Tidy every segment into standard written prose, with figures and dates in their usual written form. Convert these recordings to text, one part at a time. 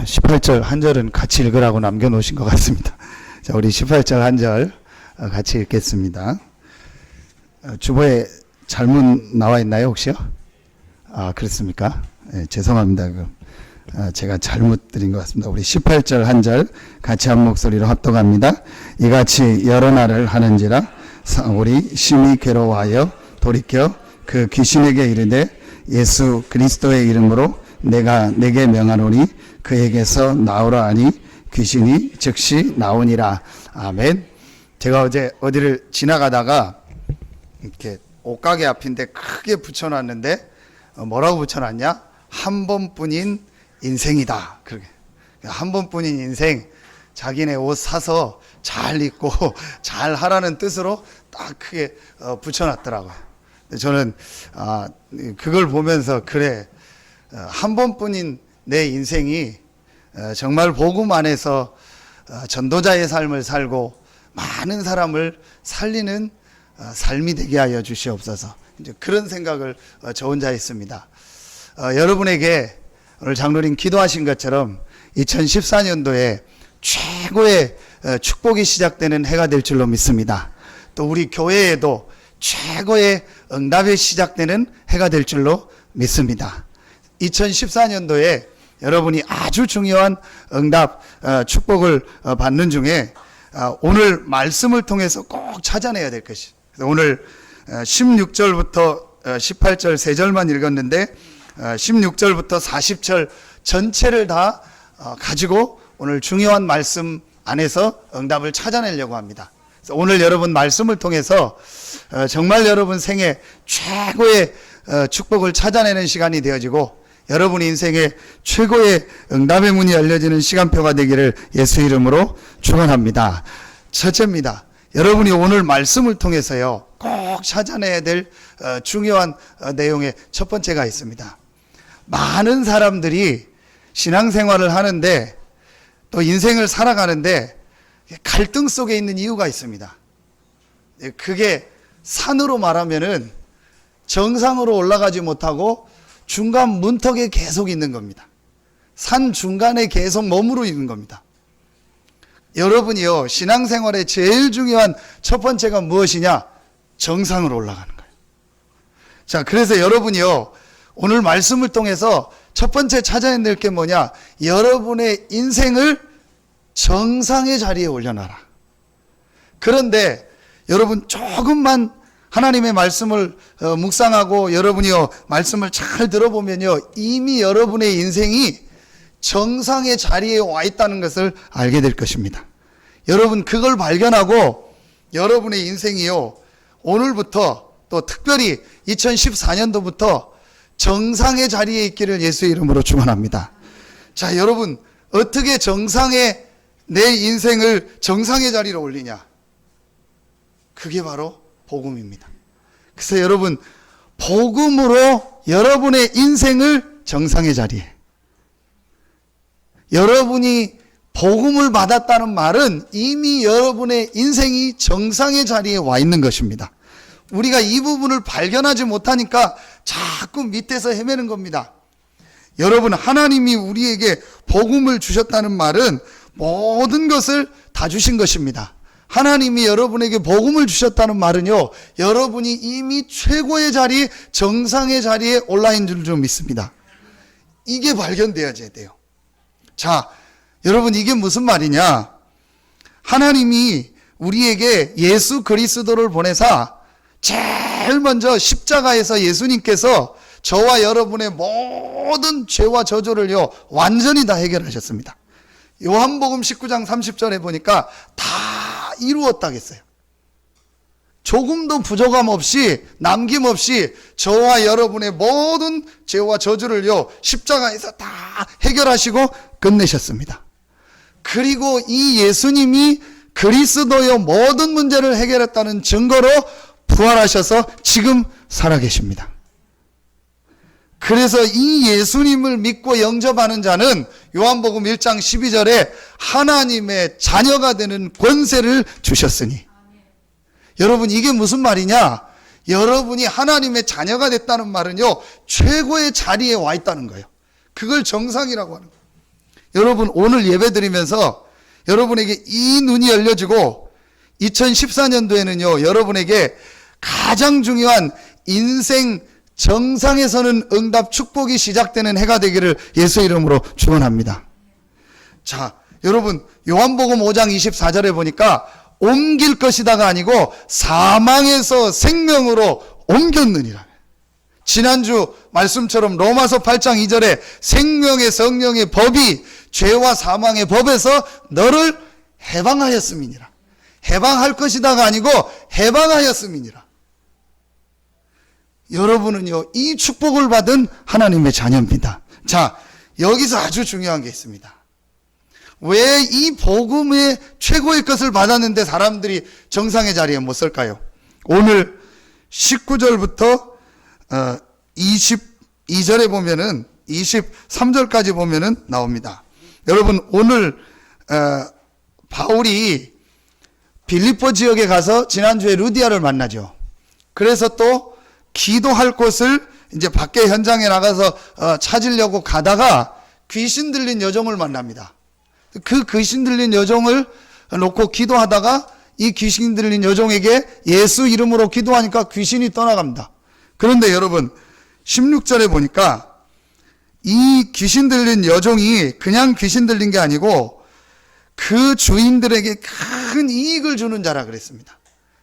18절 한 절은 같이 읽으라고 남겨놓으신 것 같습니다. 자, 우리 18절 한 절 같이 읽겠습니다. 주보에 잘못 나와 있나요, 혹시요? 아, 그렇습니까? 네, 죄송합니다. 제가 잘못 드린 것 같습니다. 우리 18절 한 절 같이 한 목소리로 합독합니다. 이같이 여러 날을 하는지라 우리 심히 괴로워하여 돌이켜 그 귀신에게 이르되 예수 그리스도의 이름으로 내가 내게 명하노니 그에게서 나오라 하니 귀신이 즉시 나오니라. 아멘. 제가 어제 어디를 지나가다가 이렇게 옷가게 앞인데 크게 붙여놨는데 뭐라고 붙여놨냐? 한 번뿐인 인생이다. 그렇게 한 번뿐인 인생, 자기네 옷 사서 잘 입고 잘 하라는 뜻으로 딱 크게 붙여놨더라고요. 저는 그걸 보면서 그래, 한 번뿐인 내 인생이 정말 복음 안에서 전도자의 삶을 살고 많은 사람을 살리는 삶이 되게 하여 주시옵소서. 이제 그런 생각을 저 혼자 했습니다. 여러분에게 오늘 장로님 기도하신 것처럼 2014년도에 최고의 축복이 시작되는 해가 될 줄로 믿습니다. 또 우리 교회에도 최고의 응답이 시작되는 해가 될 줄로 믿습니다. 2014년도에 여러분이 아주 중요한 응답, 축복을 받는 중에 오늘 말씀을 통해서 꼭 찾아내야 될 것이. 오늘 16절부터 18절 3절만 읽었는데 16절부터 40절 전체를 다 가지고 오늘 중요한 말씀 안에서 응답을 찾아내려고 합니다. 그래서 오늘 여러분 말씀을 통해서 정말 여러분 생애 최고의 축복을 찾아내는 시간이 되어지고 여러분 인생의 최고의 응답의 문이 열려지는 시간표가 되기를 예수 이름으로 축원합니다. 첫째입니다. 여러분이 오늘 말씀을 통해서요 꼭 찾아내야 될 중요한 내용의 첫 번째가 있습니다. 많은 사람들이 신앙생활을 하는데 또 인생을 살아가는데 갈등 속에 있는 이유가 있습니다. 그게 산으로 말하면은 정상으로 올라가지 못하고 중간 문턱에 계속 있는 겁니다. 산 중간에 계속 머무르 있는 겁니다. 여러분이요, 신앙생활의 제일 중요한 첫 번째가 무엇이냐? 정상으로 올라가는 거예요. 자, 그래서 여러분이요, 오늘 말씀을 통해서 첫 번째 찾아야 될 게 뭐냐? 여러분의 인생을 정상의 자리에 올려놔라. 그런데 여러분 조금만 하나님의 말씀을 묵상하고 여러분이요 말씀을 잘 들어보면요 이미 여러분의 인생이 정상의 자리에 와 있다는 것을 알게 될 것입니다. 여러분 그걸 발견하고 여러분의 인생이요 오늘부터 또 특별히 2014년도부터 정상의 자리에 있기를 예수의 이름으로 축원합니다. 자, 여러분 어떻게 정상의 내 인생을 정상의 자리로 올리냐? 그게 바로 복음입니다. 그래서 여러분 복음으로 여러분의 인생을 정상의 자리에, 여러분이 복음을 받았다는 말은 이미 여러분의 인생이 정상의 자리에 와 있는 것입니다. 우리가 이 부분을 발견하지 못하니까 자꾸 밑에서 헤매는 겁니다. 여러분 하나님이 우리에게 복음을 주셨다는 말은 모든 것을 다 주신 것입니다. 하나님이 여러분에게 복음을 주셨다는 말은요 여러분이 이미 최고의 자리, 정상의 자리에 올라 있는 줄 믿습니다. 이게 발견되어야 돼요. 자, 여러분 이게 무슨 말이냐? 하나님이 우리에게 예수 그리스도를 보내사 제일 먼저 십자가에서 예수님께서 저와 여러분의 모든 죄와 저주를요 완전히 다 해결하셨습니다. 요한복음 19장 30절에 보니까 다 이루었다겠어요. 조금도 부족함 없이 남김없이 저와 여러분의 모든 죄와 저주를요 십자가에서 다 해결하시고 끝내셨습니다. 그리고 이 예수님이 그리스도의 모든 문제를 해결했다는 증거로 부활하셔서 지금 살아계십니다. 그래서 이 예수님을 믿고 영접하는 자는 요한복음 1장 12절에 하나님의 자녀가 되는 권세를 주셨으니. 여러분 이게 무슨 말이냐? 여러분이 하나님의 자녀가 됐다는 말은요 최고의 자리에 와 있다는 거예요. 그걸 정상이라고 하는 거예요. 여러분 오늘 예배 드리면서 여러분에게 이 눈이 열려지고 2014년도에는요 여러분에게 가장 중요한 인생 정상에서는 응답 축복이 시작되는 해가 되기를 예수의 이름으로 축원합니다. 자, 여러분 요한복음 5장 24절에 보니까 옮길 것이다가 아니고 사망에서 생명으로 옮겼느니라. 지난주 말씀처럼 로마서 8장 2절에 생명의 성령의 법이 죄와 사망의 법에서 너를 해방하였음이니라. 해방할 것이다가 아니고 해방하였음이니라. 여러분은요 이 축복을 받은 하나님의 자녀입니다. 자, 여기서 아주 중요한 게 있습니다. 왜 이 복음의 최고의 것을 받았는데 사람들이 정상의 자리에 못 설까요? 오늘 19절부터 22절에 보면은 23절까지 보면은 나옵니다. 여러분 오늘 바울이 빌립보 지역에 가서 지난주에 루디아를 만나죠. 그래서 또 기도할 곳을 이제 밖에 현장에 나가서 찾으려고 가다가 귀신 들린 여종을 만납니다. 그 귀신 들린 여종을 놓고 기도하다가 이 귀신 들린 여종에게 예수 이름으로 기도하니까 귀신이 떠나갑니다. 그런데 여러분 16절에 보니까 이 귀신 들린 여종이 그냥 귀신 들린 게 아니고 그 주인들에게 큰 이익을 주는 자라 그랬습니다.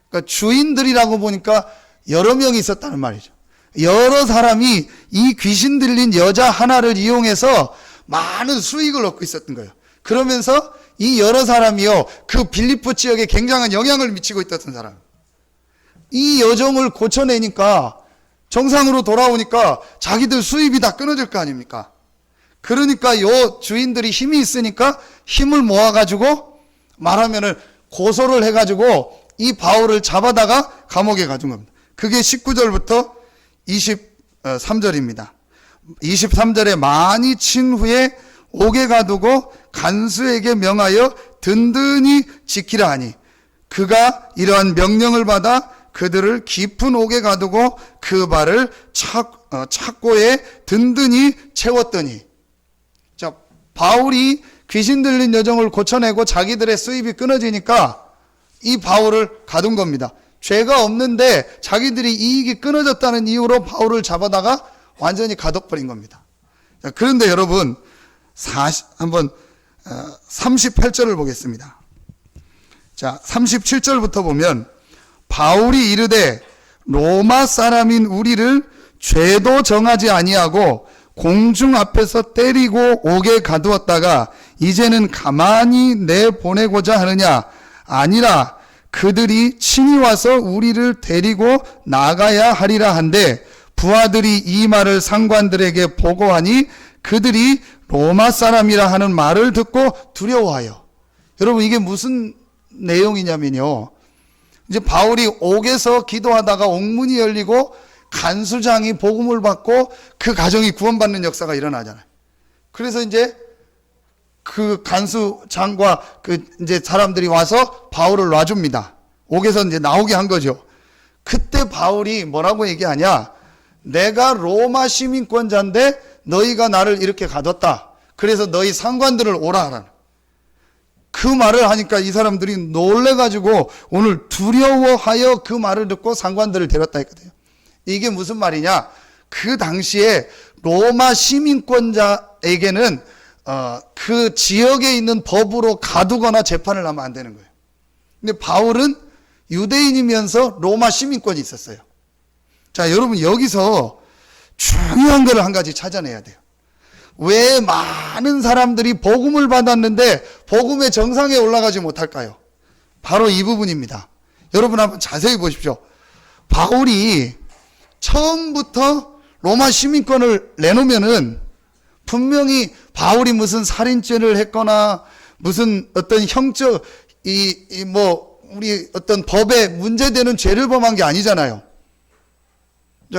그러니까 주인들이라고 보니까 여러 명이 있었다는 말이죠. 여러 사람이 이 귀신 들린 여자 하나를 이용해서 많은 수익을 얻고 있었던 거예요. 그러면서 이 여러 사람이요 그 빌립보 지역에 굉장한 영향을 미치고 있었던 사람. 이 여종을 고쳐내니까 정상으로 돌아오니까 자기들 수입이 다 끊어질 거 아닙니까? 그러니까 요 주인들이 힘이 있으니까 힘을 모아가지고 말하면은 고소를 해가지고 이 바울을 잡아다가 감옥에 가둔 겁니다. 그게 19절부터 23절입니다. 23절에 많이 친 후에 옥에 가두고 간수에게 명하여 든든히 지키라 하니 그가 이러한 명령을 받아 그들을 깊은 옥에 가두고 그 발을 착고에 든든히 채웠더니, 자, 바울이 귀신 들린 여종을 고쳐내고 자기들의 수입이 끊어지니까 이 바울을 가둔 겁니다. 죄가 없는데 자기들이 이익이 끊어졌다는 이유로 바울을 잡아다가 완전히 가둬버린 겁니다. 자, 그런데 여러분 한번 38절을 보겠습니다. 자, 37절부터 보면 바울이 이르되 로마 사람인 우리를 죄도 정하지 아니하고 공중 앞에서 때리고 옥에 가두었다가 이제는 가만히 내보내고자 하느냐? 아니라 그들이 친히 와서 우리를 데리고 나가야 하리라 한데 부하들이 이 말을 상관들에게 보고하니 그들이 로마 사람이라 하는 말을 듣고 두려워하여. 여러분 이게 무슨 내용이냐면요, 이제 바울이 옥에서 기도하다가 옥문이 열리고 간수장이 복음을 받고 그 가정이 구원받는 역사가 일어나잖아요. 그래서 이제 그 간수장과 그 이제 사람들이 와서 바울을 놔줍니다. 옥에서 이제 나오게 한 거죠. 그때 바울이 뭐라고 얘기하냐? 내가 로마 시민권자인데 너희가 나를 이렇게 가뒀다. 그래서 너희 상관들을 오라 하라. 그 말을 하니까 이 사람들이 놀래가지고 오늘 두려워하여 그 말을 듣고 상관들을 데렸다 했거든요. 이게 무슨 말이냐? 그 당시에 로마 시민권자에게는 그 지역에 있는 법으로 가두거나 재판을 하면 안 되는 거예요. 근데 바울은 유대인이면서 로마 시민권이 있었어요. 자, 여러분 여기서 중요한 걸 한 가지 찾아내야 돼요. 왜 많은 사람들이 복음을 받았는데 복음의 정상에 올라가지 못할까요? 바로 이 부분입니다. 여러분 한번 자세히 보십시오. 바울이 처음부터 로마 시민권을 내놓으면은 분명히 바울이 무슨 살인죄를 했거나 무슨 어떤 형적 우리 어떤 법에 문제되는 죄를 범한 게 아니잖아요.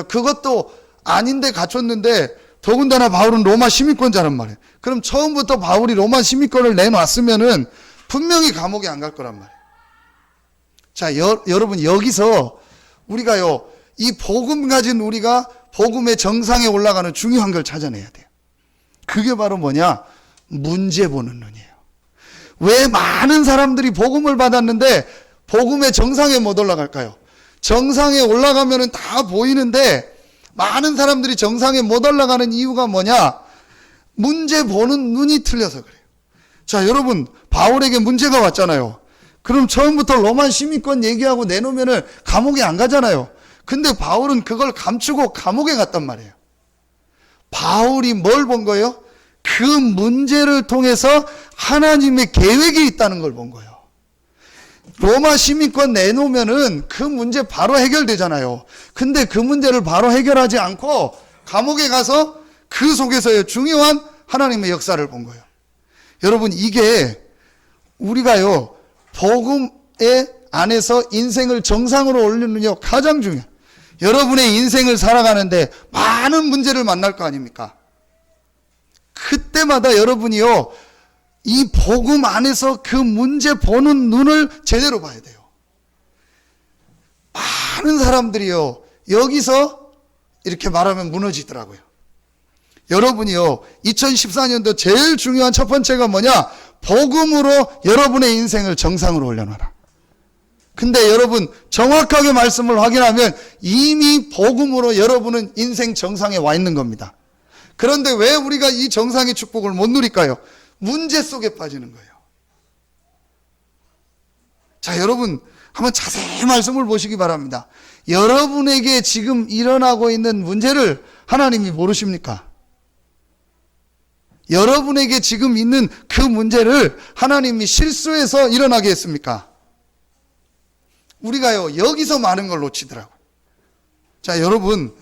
그것도 아닌데 갖췄는데 더군다나 바울은 로마 시민권자란 말이에요. 그럼 처음부터 바울이 로마 시민권을 내놨으면은 분명히 감옥에 안 갈 거란 말이에요. 자, 여러분 여기서 우리가요, 이 복음 가진 우리가 복음의 정상에 올라가는 중요한 걸 찾아내야 돼요. 그게 바로 뭐냐? 문제 보는 눈이에요. 왜 많은 사람들이 복음을 받았는데 복음의 정상에 못 올라갈까요? 정상에 올라가면은 다 보이는데 많은 사람들이 정상에 못 올라가는 이유가 뭐냐? 문제 보는 눈이 틀려서 그래요. 자, 여러분, 바울에게 문제가 왔잖아요. 그럼 처음부터 로마 시민권 얘기하고 내놓으면은 감옥에 안 가잖아요. 근데 바울은 그걸 감추고 감옥에 갔단 말이에요. 바울이 뭘 본 거예요? 그 문제를 통해서 하나님의 계획이 있다는 걸 본 거예요. 로마 시민권 내놓으면은 그 문제 바로 해결되잖아요. 근데 그 문제를 바로 해결하지 않고 감옥에 가서 그 속에서의 중요한 하나님의 역사를 본 거예요. 여러분, 이게 우리가요, 복음의 안에서 인생을 정상으로 올리는요, 가장 중요해요. 여러분의 인생을 살아가는데 많은 문제를 만날 거 아닙니까? 그때마다 여러분이요, 이 복음 안에서 그 문제 보는 눈을 제대로 봐야 돼요. 많은 사람들이요, 여기서 이렇게 말하면 무너지더라고요. 여러분이요, 2014년도 제일 중요한 첫 번째가 뭐냐? 복음으로 여러분의 인생을 정상으로 올려놔라. 근데 여러분, 정확하게 말씀을 확인하면 이미 복음으로 여러분은 인생 정상에 와 있는 겁니다. 그런데 왜 우리가 이 정상의 축복을 못 누릴까요? 문제 속에 빠지는 거예요. 자, 여러분, 한번 자세히 말씀을 보시기 바랍니다. 여러분에게 지금 일어나고 있는 문제를 하나님이 모르십니까? 여러분에게 지금 있는 그 문제를 하나님이 실수해서 일어나게 했습니까? 우리가요, 여기서 많은 걸 놓치더라고요. 자, 여러분,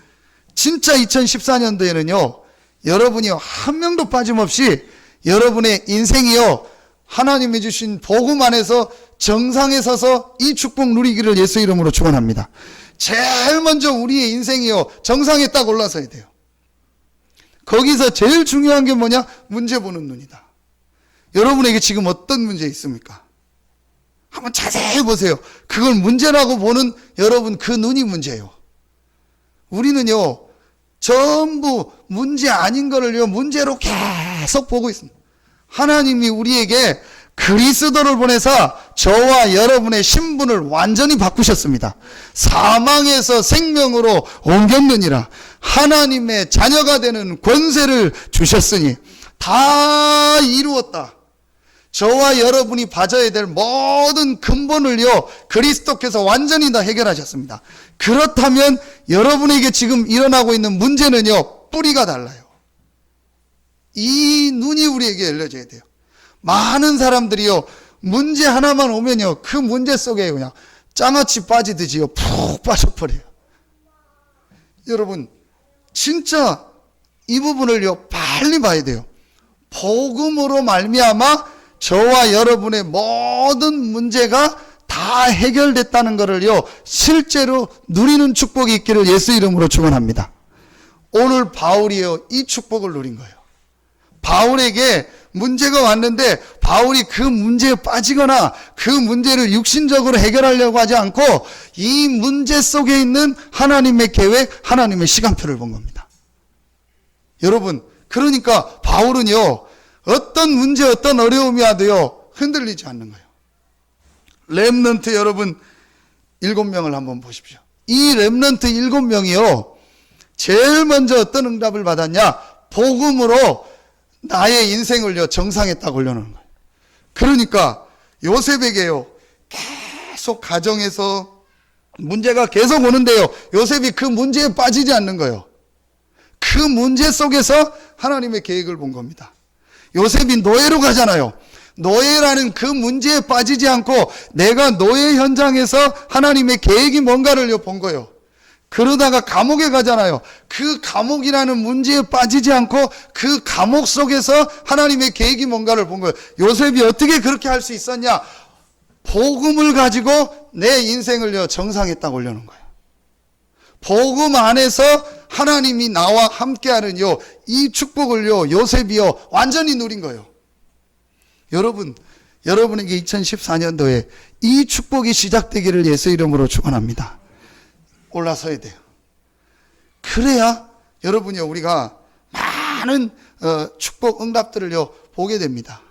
진짜 2014년도에는요, 여러분이요, 한 명도 빠짐없이 여러분의 인생이요, 하나님이 주신 복음 안에서 정상에 서서 이 축복 누리기를 예수 이름으로 축원합니다. 제일 먼저 우리의 인생이요, 정상에 딱 올라서야 돼요. 거기서 제일 중요한 게 뭐냐? 문제 보는 눈이다. 여러분에게 지금 어떤 문제 있습니까? 한번 자세히 보세요. 그걸 문제라고 보는 여러분 그 눈이 문제예요. 우리는요, 전부 문제 아닌 거를요, 문제로 계속 보고 있습니다. 하나님이 우리에게 그리스도를 보내서 저와 여러분의 신분을 완전히 바꾸셨습니다. 사망에서 생명으로 옮겼느니라. 하나님의 자녀가 되는 권세를 주셨으니 다 이루었다. 저와 여러분이 받아야 될 모든 근본을요, 그리스도께서 완전히 다 해결하셨습니다. 그렇다면 여러분에게 지금 일어나고 있는 문제는요, 뿌리가 달라요. 이 눈이 우리에게 열려져야 돼요. 많은 사람들이요, 문제 하나만 오면요, 그 문제 속에 그냥 장아찌 빠지듯이요, 푹 빠져버려요. 여러분, 진짜 이 부분을요, 빨리 봐야 돼요. 복음으로 말미암아 저와 여러분의 모든 문제가 다 해결됐다는 것을요, 실제로 누리는 축복이 있기를 예수 이름으로 축원합니다. 오늘 바울이요, 이 축복을 누린 거예요. 바울에게 문제가 왔는데 바울이 그 문제에 빠지거나 그 문제를 육신적으로 해결하려고 하지 않고 이 문제 속에 있는 하나님의 계획, 하나님의 시간표를 본 겁니다. 여러분, 그러니까 바울은요, 어떤 문제, 어떤 어려움이 와도요, 흔들리지 않는 거예요. 렘넌트 여러분 7명을 한번 보십시오. 이 렘넌트 7명이요, 제일 먼저 어떤 응답을 받았냐? 복음으로 나의 인생을요, 정상에 딱 올려놓는 거예요. 그러니까 요셉에게요, 계속 가정에서 문제가 계속 오는데요, 요셉이 그 문제에 빠지지 않는 거예요. 그 문제 속에서 하나님의 계획을 본 겁니다. 요셉이 노예로 가잖아요. 노예라는 그 문제에 빠지지 않고 내가 노예 현장에서 하나님의 계획이 뭔가를 본 거예요. 그러다가 감옥에 가잖아요. 그 감옥이라는 문제에 빠지지 않고 그 감옥 속에서 하나님의 계획이 뭔가를 본 거예요. 요셉이 어떻게 그렇게 할 수 있었냐? 복음을 가지고 내 인생을요, 정상에 딱 올려놓은 거예요. 복음 안에서 하나님이 나와 함께하는 이 축복을요, 요셉이요, 완전히 누린 거예요. 여러분, 여러분에게 2014년도에 이 축복이 시작되기를 예수 이름으로 축원합니다. 올라서야 돼요. 그래야 여러분이요, 우리가 많은 축복 응답들을요, 보게 됩니다.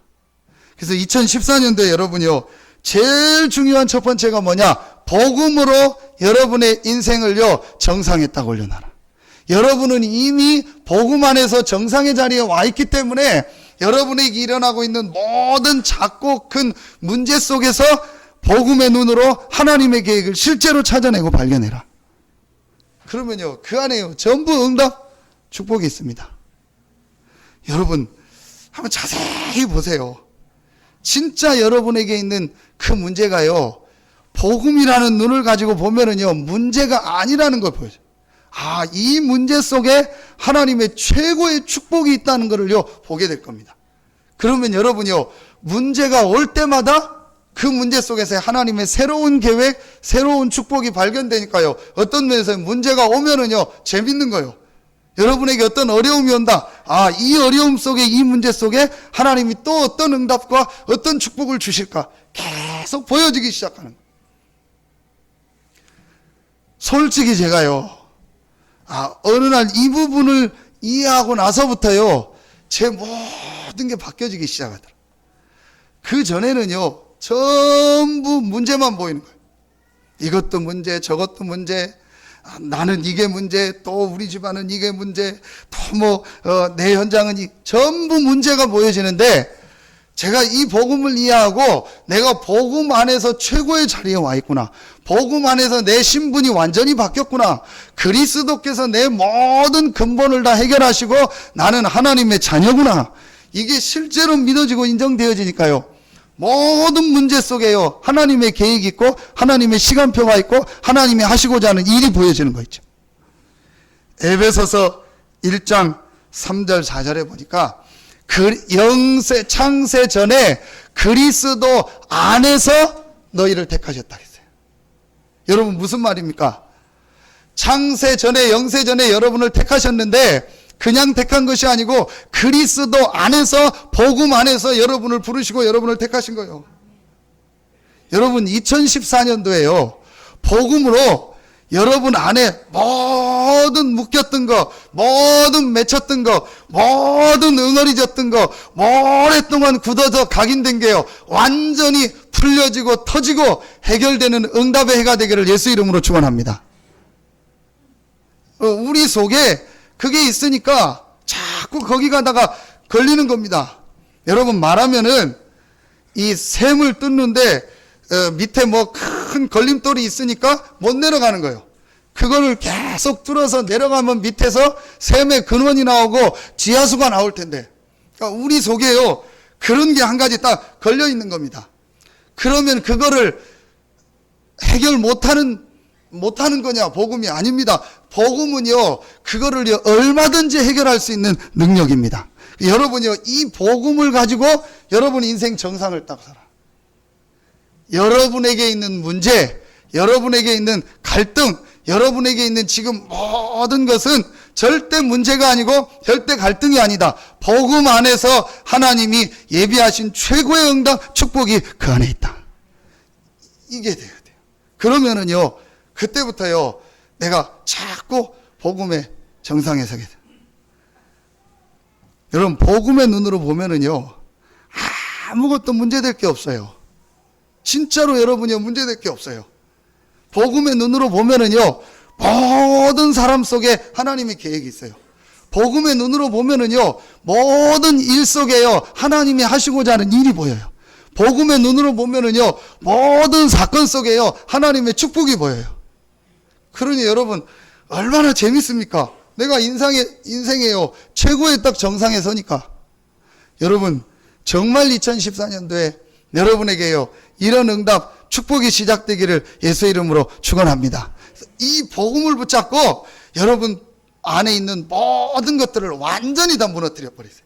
그래서 2014년도에 여러분요, 제일 중요한 첫 번째가 뭐냐? 복음으로 여러분의 인생을요, 정상에 딱 올려놔라. 여러분은 이미 복음 안에서 정상의 자리에 와 있기 때문에 여러분에게 일어나고 있는 모든 작고 큰 문제 속에서 복음의 눈으로 하나님의 계획을 실제로 찾아내고 발견해라. 그러면요, 그 안에요, 전부 응답, 축복이 있습니다. 여러분, 한번 자세히 보세요. 진짜 여러분에게 있는 그 문제가요, 복음이라는 눈을 가지고 보면은요, 문제가 아니라는 걸 보여줘요. 아, 이 문제 속에 하나님의 최고의 축복이 있다는 것을요, 보게 될 겁니다. 그러면 여러분요, 문제가 올 때마다 그 문제 속에서 하나님의 새로운 계획, 새로운 축복이 발견되니까요, 어떤 면에서 문제가 오면은요, 재밌는 거예요. 여러분에게 어떤 어려움이 온다. 아, 이 어려움 속에, 이 문제 속에 하나님이 또 어떤 응답과 어떤 축복을 주실까? 계속 보여지기 시작하는 거예요. 솔직히 제가요, 어느 날 이 부분을 이해하고 나서부터요, 제 모든 게 바뀌어지기 시작하더라고요. 그 전에는요, 전부 문제만 보이는 거예요. 이것도 문제, 저것도 문제, 나는 이게 문제, 또 우리 집안은 이게 문제, 또 내 현장은 전부 문제가 보여지는데, 제가 이 복음을 이해하고 내가 복음 안에서 최고의 자리에 와 있구나, 복음 안에서 내 신분이 완전히 바뀌었구나, 그리스도께서 내 모든 근본을 다 해결하시고 나는 하나님의 자녀구나, 이게 실제로 믿어지고 인정되어지니까요, 모든 문제 속에요, 하나님의 계획이 있고 하나님의 시간표가 있고 하나님이 하시고자 하는 일이 보여지는 거 있죠. 에베소서 1장 3절 4절에 보니까 창세 전에 그리스도 안에서 너희를 택하셨다 했어요. 여러분, 무슨 말입니까? 창세 전에, 영세 전에 여러분을 택하셨는데 그냥 택한 것이 아니고 그리스도 안에서, 복음 안에서 여러분을 부르시고 여러분을 택하신 거예요. 여러분, 2014년도에요, 복음으로 여러분 안에 모든 묶였던 거, 모든 맺혔던 거, 모든 응어리졌던 거, 오랫동안 굳어져 각인된 게요, 완전히 풀려지고 터지고 해결되는 응답의 해가 되기를 예수 이름으로 축원합니다. 우리 속에 그게 있으니까 자꾸 거기 가다가 걸리는 겁니다. 여러분, 말하면은 이 샘을 뜯는데 밑에 큰 걸림돌이 있으니까 못 내려가는 거예요. 그거를 계속 뚫어서 내려가면 밑에서 샘의 근원이 나오고 지하수가 나올 텐데, 그러니까 우리 속에요, 그런 게 한 가지 딱 걸려 있는 겁니다. 그러면 그거를 해결 못하는 거냐? 복음이 아닙니다. 복음은요, 그거를 얼마든지 해결할 수 있는 능력입니다. 여러분이요, 이 복음을 가지고 여러분 인생 정상을 딱 살아. 여러분에게 있는 문제, 여러분에게 있는 갈등, 여러분에게 있는 지금 모든 것은 절대 문제가 아니고 절대 갈등이 아니다. 복음 안에서 하나님이 예비하신 최고의 응답, 축복이 그 안에 있다. 이게 돼야 돼요. 그러면은요, 그때부터요, 내가 자꾸 복음의 정상에 서게 돼요. 여러분, 복음의 눈으로 보면은요, 아무것도 문제될 게 없어요. 진짜로 여러분이 문제될 게 없어요. 복음의 눈으로 보면은요, 모든 사람 속에 하나님의 계획이 있어요. 복음의 눈으로 보면은요, 모든 일 속에요, 하나님이 하시고자 하는 일이 보여요. 복음의 눈으로 보면은요, 모든 사건 속에요, 하나님의 축복이 보여요. 그러니 여러분, 얼마나 재밌습니까? 내가 인생에요, 최고의 딱 정상에 서니까. 여러분, 정말 2014년도에 여러분에게요, 이런 응답, 축복이 시작되기를 예수 이름으로 축원합니다. 이 복음을 붙잡고 여러분 안에 있는 모든 것들을 완전히 다 무너뜨려 버리세요.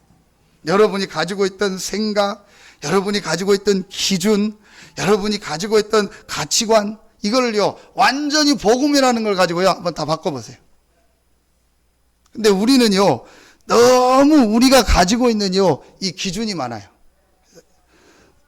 여러분이 가지고 있던 생각, 여러분이 가지고 있던 기준, 여러분이 가지고 있던 가치관, 이걸요, 완전히 복음이라는 걸 가지고요, 한번 다 바꿔보세요. 근데 우리는요, 너무 우리가 가지고 있는요, 이 기준이 많아요.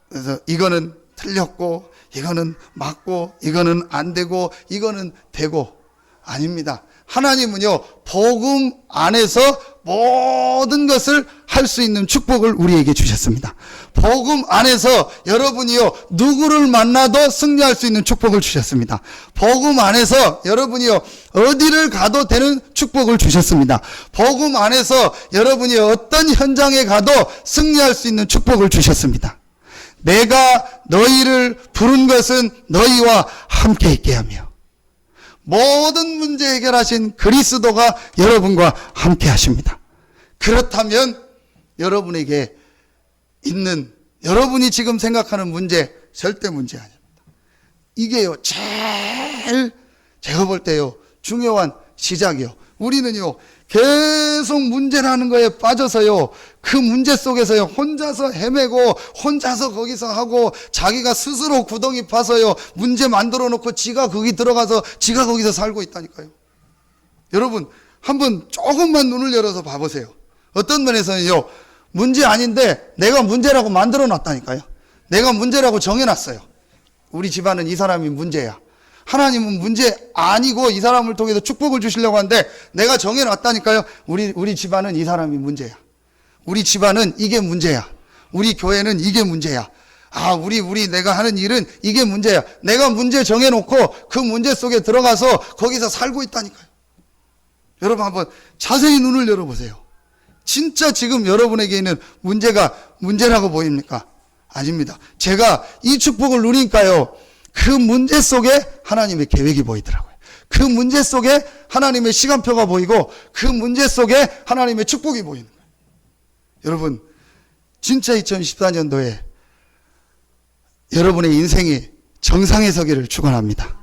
그래서 이거는 틀렸고, 이거는 맞고, 이거는 안 되고, 이거는 되고. 아닙니다. 하나님은요, 복음 안에서 모든 것을 할 수 있는 축복을 우리에게 주셨습니다. 복음 안에서 여러분이요 누구를 만나도 승리할 수 있는 축복을 주셨습니다. 복음 안에서 여러분이요 어디를 가도 되는 축복을 주셨습니다. 복음 안에서 여러분이 어떤 현장에 가도 승리할 수 있는 축복을 주셨습니다. 내가 너희를 부른 것은 너희와 함께 있게 하며 모든 문제 해결하신 그리스도가 여러분과 함께 하십니다. 그렇다면 여러분에게 있는 여러분이 지금 생각하는 문제 절대 문제 아닙니다. 이게요 제일 제가 볼 때요 중요한 시작이요. 우리는요 계속 문제라는 거에 빠져서요 그 문제 속에서요 혼자서 헤매고 혼자서 거기서 하고 자기가 스스로 구덩이 파서요 문제 만들어 놓고 지가 거기 들어가서 지가 거기서 살고 있다니까요. 여러분 한번 조금만 눈을 열어서 봐보세요. 어떤 면에서는요 문제 아닌데 내가 문제라고 만들어 놨다니까요. 내가 문제라고 정해놨어요. 우리 집안은 이 사람이 문제야. 하나님은 문제 아니고 이 사람을 통해서 축복을 주시려고 하는데 내가 정해놨다니까요. 우리 집안은 이 사람이 문제야. 우리 집안은 이게 문제야. 우리 교회는 이게 문제야. 우리 내가 하는 일은 이게 문제야. 내가 문제 정해놓고 그 문제 속에 들어가서 거기서 살고 있다니까요. 여러분 한번 자세히 눈을 열어보세요. 진짜 지금 여러분에게 있는 문제가 문제라고 보입니까? 아닙니다. 제가 이 축복을 누리니까요. 그 문제 속에 하나님의 계획이 보이더라고요. 그 문제 속에 하나님의 시간표가 보이고 그 문제 속에 하나님의 축복이 보이는 거예요. 여러분 진짜 2014년도에 여러분의 인생이 정상에 서기를 축원합니다.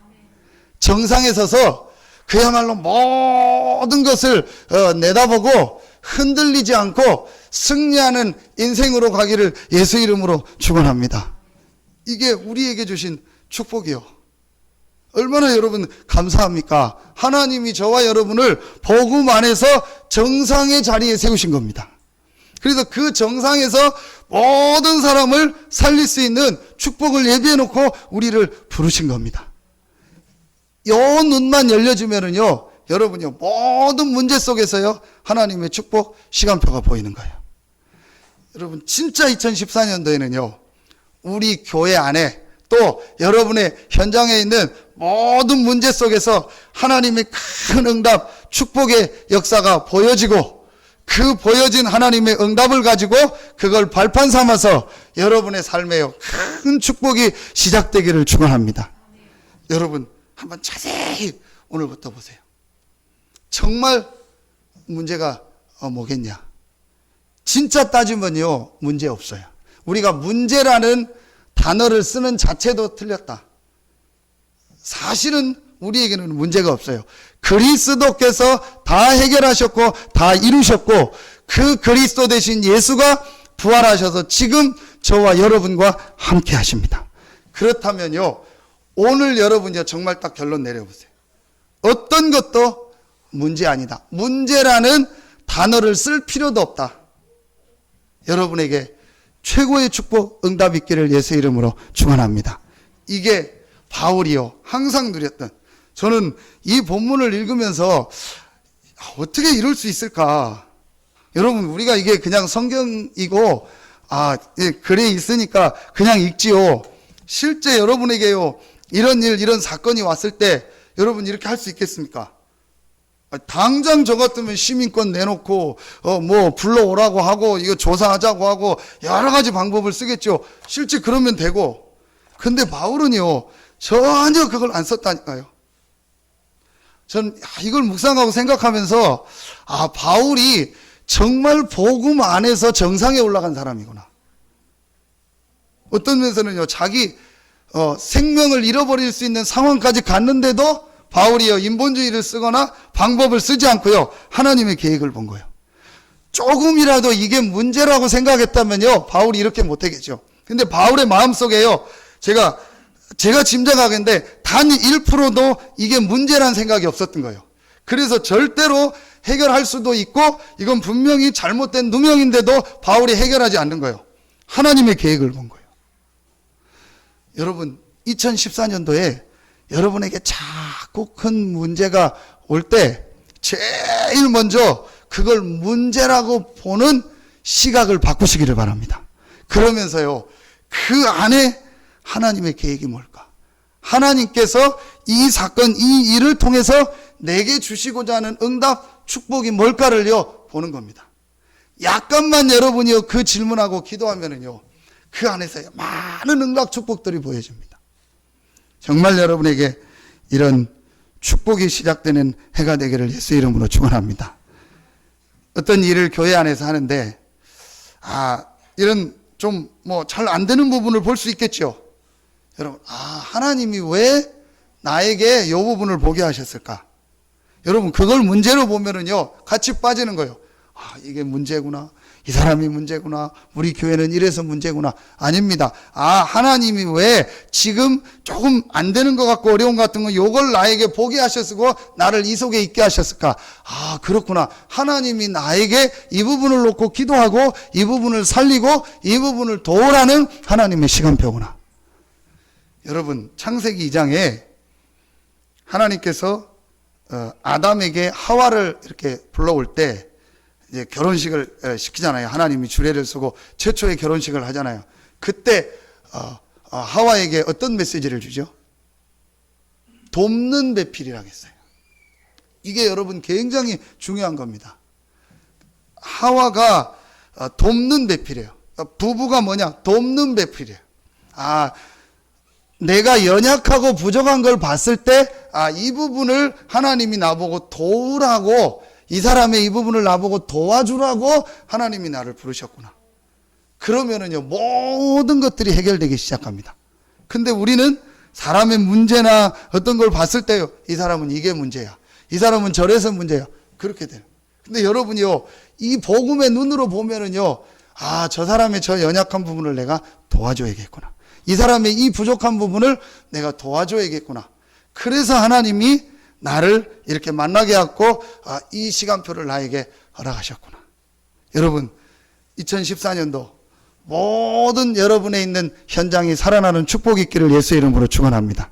정상에 서서 그야말로 모든 것을 내다보고 흔들리지 않고 승리하는 인생으로 가기를 예수 이름으로 축원합니다. 이게 우리에게 주신 축복이요. 얼마나 여러분 감사합니까? 하나님이 저와 여러분을 복음 안에서 정상의 자리에 세우신 겁니다. 그래서 그 정상에서 모든 사람을 살릴 수 있는 축복을 예비해 놓고 우리를 부르신 겁니다. 요 눈만 열려주면은요, 여러분요, 모든 문제 속에서요, 하나님의 축복 시간표가 보이는 거예요. 여러분, 진짜 2014년도에는요, 우리 교회 안에 또 여러분의 현장에 있는 모든 문제 속에서 하나님의 큰 응답, 축복의 역사가 보여지고 그 보여진 하나님의 응답을 가지고 그걸 발판 삼아서 여러분의 삶에 큰 축복이 시작되기를 축원합니다. 여러분 한번 자세히 오늘부터 보세요. 정말 문제가 뭐겠냐? 진짜 따지면요 문제 없어요. 우리가 문제라는 단어를 쓰는 자체도 틀렸다. 사실은 우리에게는 문제가 없어요. 그리스도께서 다 해결하셨고 다 이루셨고 그 그리스도 대신 예수가 부활하셔서 지금 저와 여러분과 함께 하십니다. 그렇다면요 오늘 여러분요 정말 딱 결론 내려보세요. 어떤 것도 문제 아니다. 문제라는 단어를 쓸 필요도 없다. 여러분에게 최고의 축복 응답 있기를 예수 이름으로 축원합니다. 이게 바울이요 항상 누렸던, 저는 이 본문을 읽으면서 어떻게 이럴 수 있을까? 여러분 우리가 이게 그냥 성경이고 글에 있으니까 그냥 읽지요. 실제 여러분에게요 이런 일 이런 사건이 왔을 때 여러분 이렇게 할 수 있겠습니까? 당장 저 같으면 시민권 내놓고 뭐 불러오라고 하고 이거 조사하자고 하고 여러 가지 방법을 쓰겠죠. 실제 그러면 되고. 근데 바울은요 전혀 그걸 안 썼다니까요. 전 이걸 묵상하고 생각하면서 바울이 정말 복음 안에서 정상에 올라간 사람이구나. 어떤 면에서는요 자기 생명을 잃어버릴 수 있는 상황까지 갔는데도 바울이요 인본주의를 쓰거나 방법을 쓰지 않고요 하나님의 계획을 본 거예요. 조금이라도 이게 문제라고 생각했다면요 바울이 이렇게 못하겠죠. 근데 바울의 마음속에요 제가 짐작하겠는데 단 1%도 이게 문제란 생각이 없었던 거예요. 그래서 절대로 해결할 수도 있고 이건 분명히 잘못된 누명인데도 바울이 해결하지 않는 거예요. 하나님의 계획을 본 거예요. 여러분 2014년도에 여러분에게 자꾸 큰 문제가 올 때 제일 먼저 그걸 문제라고 보는 시각을 바꾸시기를 바랍니다. 그러면서요, 그 안에 하나님의 계획이 뭘까? 하나님께서 이 사건, 이 일을 통해서 내게 주시고자 하는 응답, 축복이 뭘까를요, 보는 겁니다. 약간만 여러분이요, 그 질문하고 기도하면은요, 그 안에서 많은 응답, 축복들이 보여집니다. 정말 여러분에게 이런 축복이 시작되는 해가 되기를 예수 이름으로 축원합니다. 어떤 일을 교회 안에서 하는데, 이런 좀 잘 안 되는 부분을 볼 수 있겠죠. 여러분, 하나님이 왜 나에게 이 부분을 보게 하셨을까? 여러분, 그걸 문제로 보면은요, 같이 빠지는 거예요. 이게 문제구나. 이 사람이 문제구나. 우리 교회는 이래서 문제구나. 아닙니다. 하나님이 왜 지금 조금 안 되는 것 같고 어려운 것 같은 거 요걸 나에게 보게 하셨고 나를 이 속에 있게 하셨을까? 그렇구나. 하나님이 나에게 이 부분을 놓고 기도하고 이 부분을 살리고 이 부분을 도우라는 하나님의 시간표구나. 여러분, 창세기 2장에 하나님께서 아담에게 하와를 이렇게 불러올 때 이제 결혼식을 시키잖아요. 하나님이 주례를 쓰고 최초의 결혼식을 하잖아요. 그때 하와에게 어떤 메시지를 주죠? 돕는 배필이라고 했어요. 이게 여러분 굉장히 중요한 겁니다. 하와가 돕는 배필이에요. 부부가 뭐냐? 돕는 배필이에요. 내가 연약하고 부족한 걸 봤을 때, 이 부분을 하나님이 나보고 도우라고, 이 사람의 이 부분을 나보고 도와주라고 하나님이 나를 부르셨구나. 그러면은요, 모든 것들이 해결되기 시작합니다. 근데 우리는 사람의 문제나 어떤 걸 봤을 때요, 이 사람은 이게 문제야. 이 사람은 저래서 문제야. 그렇게 돼요. 근데 여러분이요, 이 복음의 눈으로 보면은요, 저 사람의 저 연약한 부분을 내가 도와줘야겠구나. 이 사람의 이 부족한 부분을 내가 도와줘야겠구나. 그래서 하나님이 나를 이렇게 만나게 하고 이 시간표를 나에게 허락하셨구나. 여러분, 2014년도 모든 여러분에 있는 현장이 살아나는 축복이 있기를 예수 이름으로 축원합니다.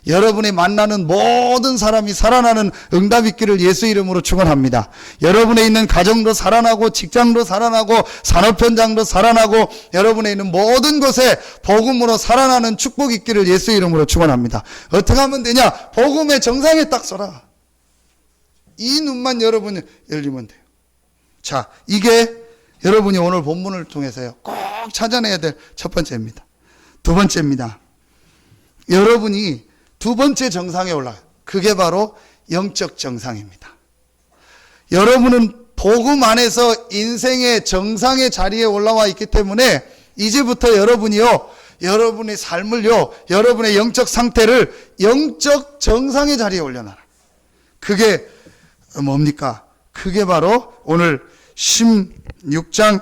여러분이 만나는 모든 사람이 살아나는 응답이 있기를 예수 이름으로 축원합니다. 여러분에 있는 가정도 살아나고 직장도 살아나고 산업 현장도 살아나고 여러분에 있는 모든 곳에 복음으로 살아나는 축복이 있기를 예수 이름으로 축원합니다. 어떻게 하면 되냐? 복음의 정상에 딱 서라. 이 눈만 여러분이 열리면 돼요. 자, 이게 여러분이 오늘 본문을 통해서요, 꼭 찾아내야 될 첫 번째입니다. 두 번째입니다. 여러분이 두 번째 정상에 올라가요. 그게 바로 영적 정상입니다. 여러분은 복음 안에서 인생의 정상의 자리에 올라와 있기 때문에 이제부터 여러분이요, 여러분의 삶을요, 여러분의 영적 상태를 영적 정상의 자리에 올려놔라. 그게 뭡니까? 그게 바로 오늘 16장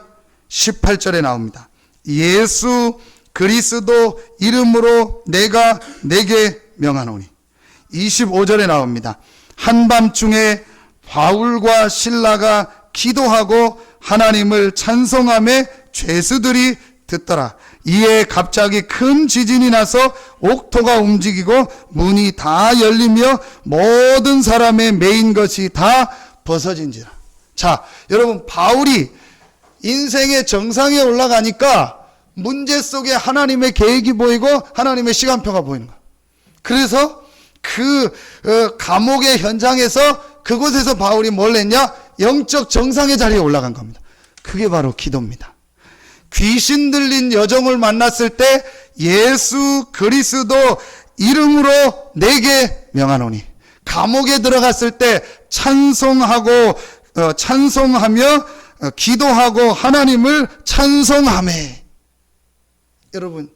18절에 나옵니다. 예수 그리스도 이름으로 내가 내게 명하노니. 25절에 나옵니다. 한밤중에 바울과 실라가 기도하고 하나님을 찬송하며 죄수들이 듣더라. 이에 갑자기 큰 지진이 나서 옥토가 움직이고 문이 다 열리며 모든 사람의 매인 것이 다 벗어진지라. 자, 여러분, 바울이 인생의 정상에 올라가니까 문제 속에 하나님의 계획이 보이고 하나님의 시간표가 보이는 거예요. 그래서 그 감옥의 현장에서 그곳에서 바울이 뭘 했냐? 영적 정상의 자리에 올라간 겁니다. 그게 바로 기도입니다. 귀신 들린 여종을 만났을 때 예수 그리스도 이름으로 내게 명하노니. 감옥에 들어갔을 때 찬송하며 기도하고 하나님을 찬송하며. 여러분,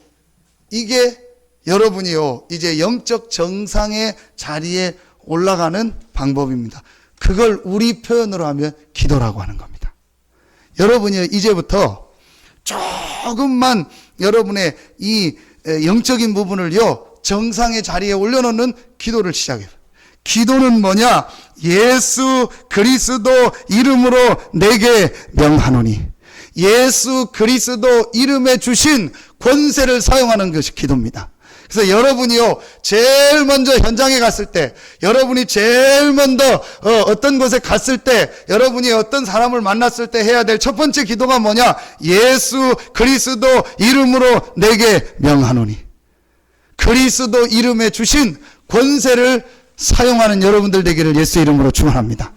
이게 여러분이요, 이제 영적 정상의 자리에 올라가는 방법입니다. 그걸 우리 표현으로 하면 기도라고 하는 겁니다. 여러분이 이제부터 조금만 여러분의 이 영적인 부분을요, 정상의 자리에 올려놓는 기도를 시작해요. 기도는 뭐냐? 예수 그리스도 이름으로 내게 명하노니. 예수 그리스도 이름에 주신 권세를 사용하는 것이 기도입니다. 그래서 여러분이요, 제일 먼저 현장에 갔을 때, 여러분이 제일 먼저 어떤 곳에 갔을 때, 여러분이 어떤 사람을 만났을 때 해야 될 첫 번째 기도가 뭐냐? 예수 그리스도 이름으로 내게 명하노니. 그리스도 이름에 주신 권세를 사용하는 여러분들 되기를 예수 이름으로 축원합니다.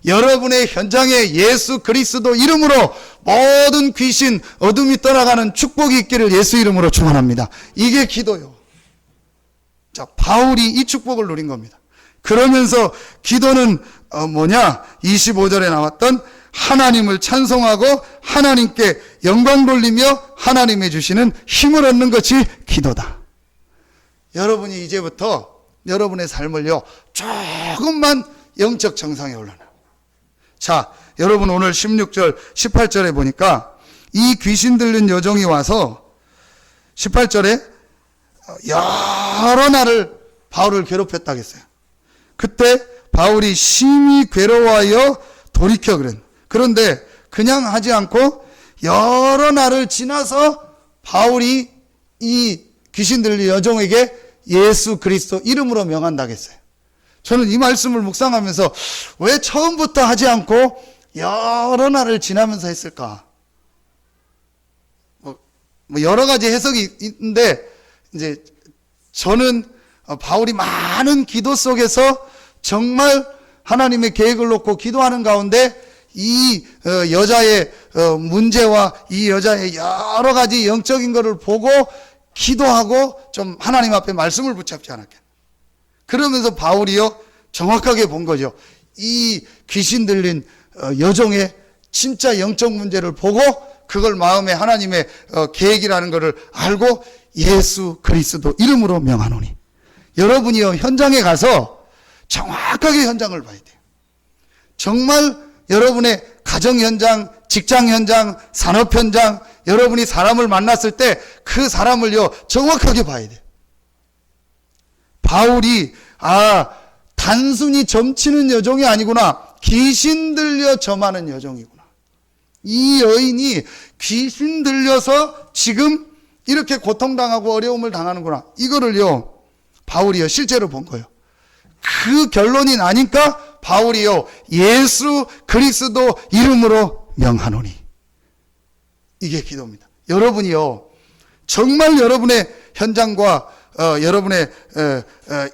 여러분의 현장에 예수 그리스도 이름으로 모든 귀신, 어둠이 떠나가는 축복이 있기를 예수 이름으로 축원합니다. 이게 기도요. 자, 바울이 이 축복을 누린 겁니다. 그러면서 기도는 뭐냐? 25절에 나왔던 하나님을 찬송하고 하나님께 영광 돌리며 하나님의 주시는 힘을 얻는 것이 기도다. 여러분이 이제부터 여러분의 삶을요, 조금만 영적 정상에 올라놔. 자, 여러분 오늘 16절, 18절에 보니까 이 귀신 들린 여종이 와서 18절에 여러 날을 바울을 괴롭혔다고 했어요. 그때 바울이 심히 괴로워하여 돌이켜 그랬는데, 그런데 그냥 하지 않고 여러 날을 지나서 바울이 이 귀신 들린 여종에게 예수 그리스도 이름으로 명한다고 했어요. 저는 이 말씀을 묵상하면서 왜 처음부터 하지 않고 여러 날을 지나면서 했을까? 뭐 여러 가지 해석이 있는데, 이제 저는 바울이 많은 기도 속에서 정말 하나님의 계획을 놓고 기도하는 가운데 이 여자의 문제와 이 여자의 여러 가지 영적인 것을 보고 기도하고 좀 하나님 앞에 말씀을 붙잡지 않았겠나. 그러면서 바울이요, 정확하게 본 거죠. 이 귀신 들린 여종의 진짜 영적 문제를 보고 그걸 마음에 하나님의 계획이라는 것을 알고 예수 그리스도 이름으로 명하노니. 여러분이요, 현장에 가서 정확하게 현장을 봐야 돼요. 정말 여러분의 가정 현장, 직장 현장, 산업 현장, 여러분이 사람을 만났을 때 그 사람을요, 정확하게 봐야 돼요. 바울이 단순히 점치는 여종이 아니구나. 귀신 들려 점하는 여종이구나. 이 여인이 귀신 들려서 지금 이렇게 고통당하고 어려움을 당하는구나. 이거를요, 바울이요, 실제로 본 거예요. 그 결론이 나니까 바울이요, 예수 그리스도 이름으로 명하노니. 이게 기도입니다. 여러분이요, 정말 여러분의 현장과 여러분의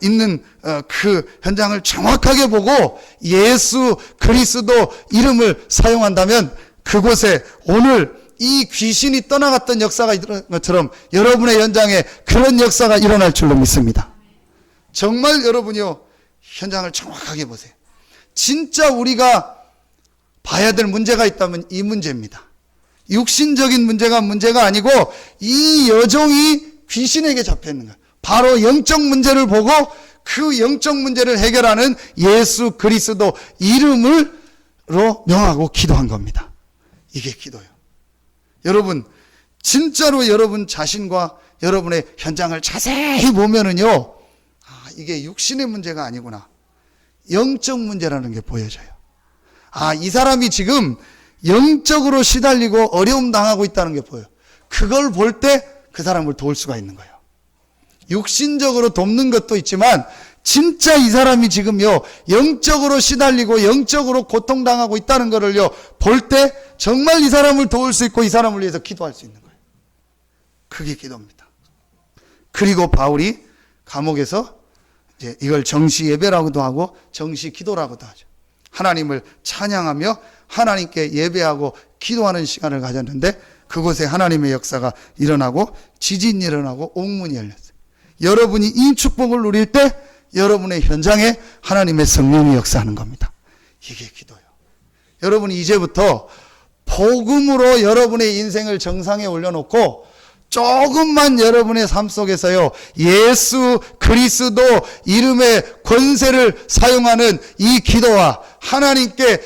있는 그 현장을 정확하게 보고 예수 그리스도 이름을 사용한다면 그곳에 오늘 이 귀신이 떠나갔던 역사가 일어난 것처럼 여러분의 현장에 그런 역사가 일어날 줄로 믿습니다. 정말 여러분이요, 현장을 정확하게 보세요. 진짜 우리가 봐야 될 문제가 있다면 이 문제입니다. 육신적인 문제가 아니고 이 여종이 귀신에게 잡혀 있는 거예요. 바로 영적 문제를 보고 그 영적 문제를 해결하는 예수 그리스도 이름으로 명하고 기도한 겁니다. 이게 기도예요. 여러분, 진짜로 여러분 자신과 여러분의 현장을 자세히 보면은요, 이게 육신의 문제가 아니구나. 영적 문제라는 게 보여져요. 이 사람이 지금 영적으로 시달리고 어려움 당하고 있다는 게 보여요. 그걸 볼 때 그 사람을 도울 수가 있는 거예요. 육신적으로 돕는 것도 있지만 진짜 이 사람이 지금요, 영적으로 시달리고 영적으로 고통당하고 있다는 것을요, 볼 때 정말 이 사람을 도울 수 있고 이 사람을 위해서 기도할 수 있는 거예요. 그게 기도입니다. 그리고 바울이 감옥에서 이제 이걸 정시 예배라고도 하고 정시 기도라고도 하죠. 하나님을 찬양하며 하나님께 예배하고 기도하는 시간을 가졌는데 그곳에 하나님의 역사가 일어나고 지진이 일어나고 옥문이 열렸어요. 여러분이 이 축복을 누릴 때 여러분의 현장에 하나님의 성령이 역사하는 겁니다. 이게 기도예요. 여러분이 이제부터 복음으로 여러분의 인생을 정상에 올려놓고 조금만 여러분의 삶 속에서요, 예수 그리스도 이름의 권세를 사용하는 이 기도와 하나님께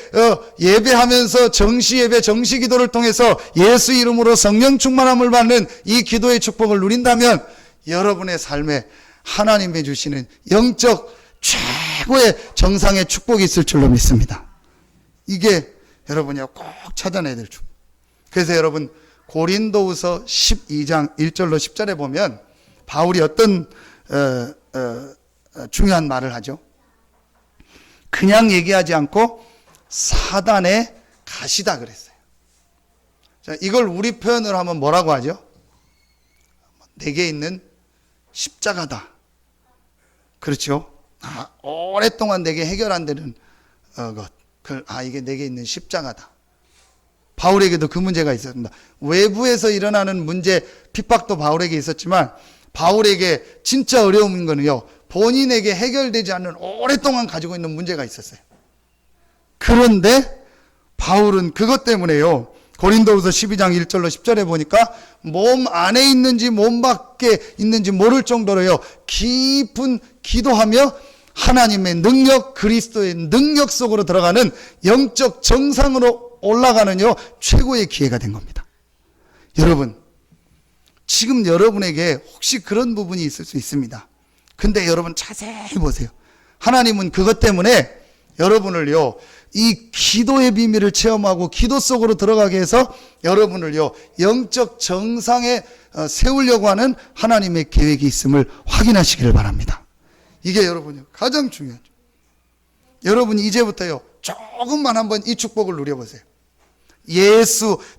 예배하면서 정시 예배, 정시 기도를 통해서 예수 이름으로 성령 충만함을 받는 이 기도의 축복을 누린다면 여러분의 삶에 하나님이 주시는 영적 최고의 정상의 축복이 있을 줄로 믿습니다. 이게 여러분이 꼭 찾아내야 될 축복. 그래서 여러분 고린도후서 12장 1절로 10절에 보면 바울이 어떤 중요한 말을 하죠? 그냥 얘기하지 않고 사단의 가시다 그랬어요. 자, 이걸 우리 표현으로 하면 뭐라고 하죠? 내게 있는 십자가다. 그렇죠? 오랫동안 내게 해결 안 되는 것. 이게 내게 있는 십자가다. 바울에게도 그 문제가 있었습니다. 외부에서 일어나는 문제, 핍박도 바울에게 있었지만 바울에게 진짜 어려운 거는요, 본인에게 해결되지 않는 오랫동안 가지고 있는 문제가 있었어요. 그런데 바울은 그것 때문에요, 고린도후서 12장 1절로 10절에 보니까 몸 안에 있는지 몸 밖에 있는지 모를 정도로요, 깊은 기도하며 하나님의 능력, 그리스도의 능력 속으로 들어가는 영적 정상으로 올라가는요, 최고의 기회가 된 겁니다. 여러분, 지금 여러분에게 혹시 그런 부분이 있을 수 있습니다. 근데 여러분 자세히 보세요. 하나님은 그것 때문에 여러분을요, 이 기도의 비밀을 체험하고 기도 속으로 들어가게 해서 여러분을요, 영적 정상에 세우려고 하는 하나님의 계획이 있음을 확인하시기를 바랍니다. 이게 여러분이 가장 중요하죠. 여러분이 이제부터요, 조금만 한번 이 축복을 누려보세요.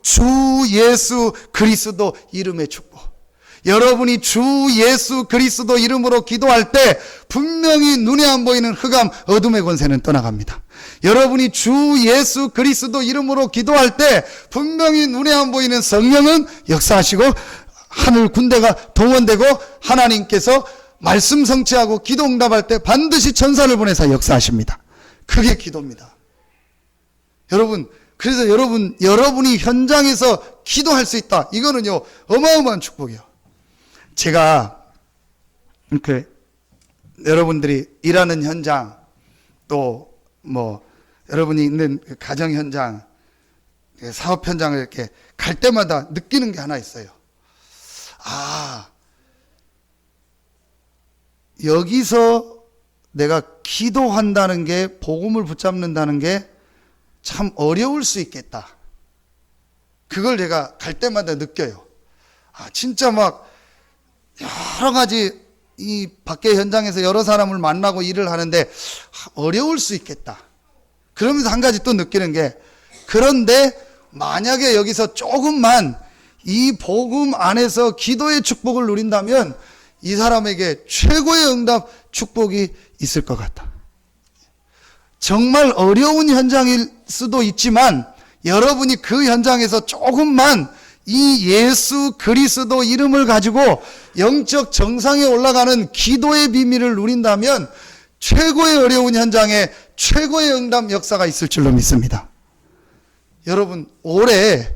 주 예수 그리스도 이름의 축복. 여러분이 주 예수 그리스도 이름으로 기도할 때 분명히 눈에 안 보이는 흑암, 어둠의 권세는 떠나갑니다. 여러분이 주 예수 그리스도 이름으로 기도할 때 분명히 눈에 안 보이는 성령은 역사하시고 하늘 군대가 동원되고 하나님께서 말씀 성취하고 기도 응답할 때 반드시 천사를 보내서 역사하십니다. 그게 기도입니다. 여러분, 그래서 여러분이 현장에서 기도할 수 있다. 이거는요, 어마어마한 축복이에요. 제가 여러분들이 일하는 현장, 또 여러분이 있는 가정 현장, 사업 현장을 이렇게 갈 때마다 느끼는 게 하나 있어요. 여기서 내가 기도한다는 게, 복음을 붙잡는다는 게 참 어려울 수 있겠다. 그걸 제가 갈 때마다 느껴요. 진짜 막 여러 가지 이 밖에 현장에서 여러 사람을 만나고 일을 하는데 어려울 수 있겠다. 그러면서 한 가지 또 느끼는 게, 그런데 만약에 여기서 조금만 이 복음 안에서 기도의 축복을 누린다면 이 사람에게 최고의 응답 축복이 있을 것 같다. 정말 어려운 현장일 수도 있지만 여러분이 그 현장에서 조금만 이 예수 그리스도 이름을 가지고 영적 정상에 올라가는 기도의 비밀을 누린다면 최고의 어려운 현장에 최고의 응답 역사가 있을 줄로 믿습니다. 여러분, 올해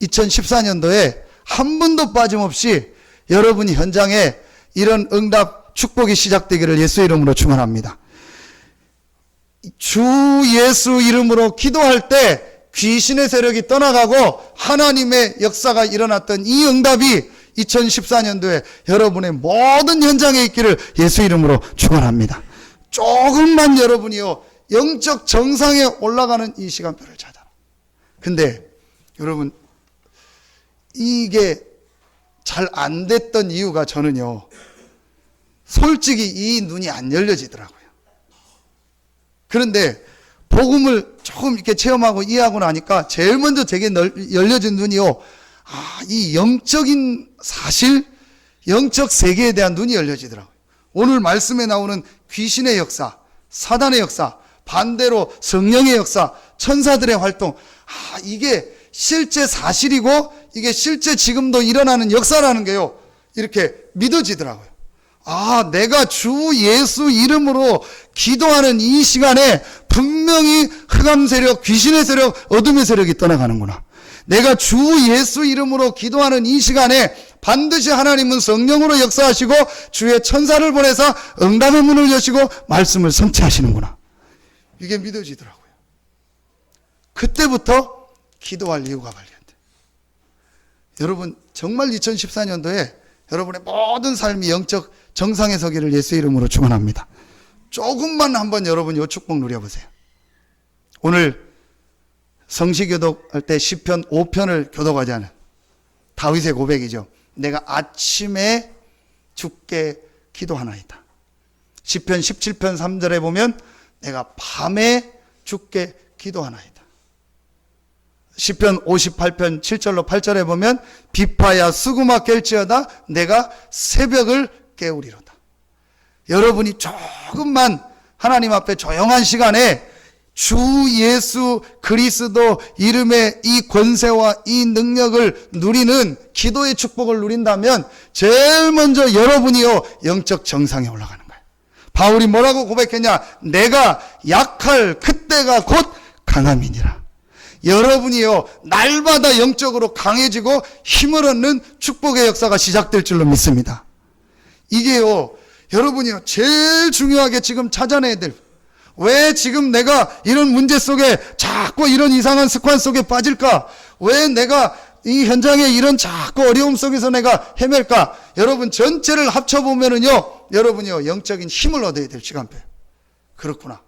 2014년도에 한 번도 빠짐없이 여러분이 현장에 이런 응답 축복이 시작되기를 예수 이름으로 축원합니다. 주 예수 이름으로 기도할 때 귀신의 세력이 떠나가고 하나님의 역사가 일어났던 이 응답이 2014년도에 여러분의 모든 현장에 있기를 예수 이름으로 축원합니다. 조금만 여러분이요, 영적 정상에 올라가는 이 시간표를 찾아라. 근데 여러분, 이게 잘 안 됐던 이유가 저는요, 솔직히 이 눈이 안 열려지더라고요. 그런데 복음을 조금 이렇게 체험하고 이해하고 나니까 제일 먼저 제게 열려진 눈이요, 이 영적인 사실, 영적 세계에 대한 눈이 열려지더라고요. 오늘 말씀에 나오는 귀신의 역사, 사단의 역사, 반대로 성령의 역사, 천사들의 활동, 이게 실제 사실이고 이게 실제 지금도 일어나는 역사라는 게요, 이렇게 믿어지더라고요. 내가 주 예수 이름으로 기도하는 이 시간에 분명히 흑암 세력, 귀신의 세력, 어둠의 세력이 떠나가는구나. 내가 주 예수 이름으로 기도하는 이 시간에 반드시 하나님은 성령으로 역사하시고 주의 천사를 보내서 응답의 문을 여시고 말씀을 성취하시는구나. 이게 믿어지더라고요. 그때부터 기도할 이유가 발견돼. 여러분, 정말 2014년도에 여러분의 모든 삶이 영적 정상에 서기를 예수 이름으로 축원합니다. 조금만 한번 여러분 요 축복 누려보세요. 오늘 성시교독할 때 시편 5편을 교독하자는 다윗의 고백이죠. 내가 아침에 주께 기도하나이다. 시편 17편 3절에 보면 내가 밤에 주께 기도하나이다. 시편 58편 7절로 8절에 보면 비파야 수구마 깰지어다 내가 새벽을 깨우리로다. 여러분이 조금만 하나님 앞에 조용한 시간에 주 예수 그리스도 이름의 이 권세와 이 능력을 누리는 기도의 축복을 누린다면 제일 먼저 여러분이요 영적 정상에 올라가는 거예요. 바울이 뭐라고 고백했냐? 내가 약할 그때가 곧 강함이니라. 여러분이요 날마다 영적으로 강해지고 힘을 얻는 축복의 역사가 시작될 줄로 믿습니다. 이게요 여러분이요 제일 중요하게 지금 찾아내야 될, 왜 지금 내가 이런 문제 속에 자꾸 이런 이상한 습관 속에 빠질까? 왜 내가 이 현장에 이런 자꾸 어려움 속에서 내가 헤맬까? 여러분 전체를 합쳐보면은요 여러분이요 영적인 힘을 얻어야 될 시간표예요. 그렇구나,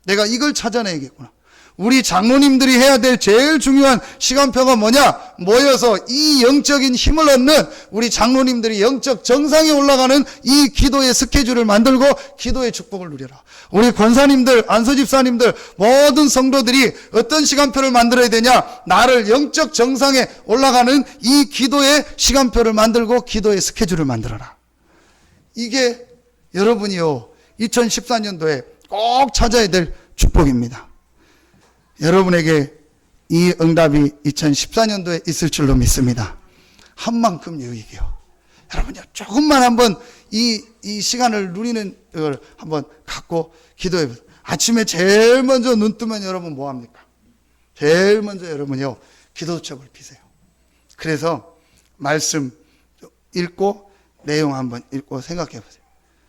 내가 이걸 찾아내야겠구나. 우리 장로님들이 해야 될 제일 중요한 시간표가 뭐냐? 모여서 이 영적인 힘을 얻는 우리 장로님들이 영적 정상에 올라가는 이 기도의 스케줄을 만들고 기도의 축복을 누려라. 우리 권사님들, 안수집사님들, 모든 성도들이 어떤 시간표를 만들어야 되냐? 나를 영적 정상에 올라가는 이 기도의 시간표를 만들고 기도의 스케줄을 만들어라. 이게 여러분이요 2014년도에 꼭 찾아야 될 축복입니다. 여러분에게 이 응답이 2014년도에 있을 줄로 믿습니다. 한 만큼 유익이요. 여러분요 조금만 한번 이 시간을 누리는 걸 한번 갖고 기도해 보세요. 아침에 제일 먼저 눈 뜨면 여러분 뭐 합니까? 제일 먼저 여러분요 기도첩을 피세요. 그래서 말씀 읽고 내용 한번 읽고 생각해 보세요.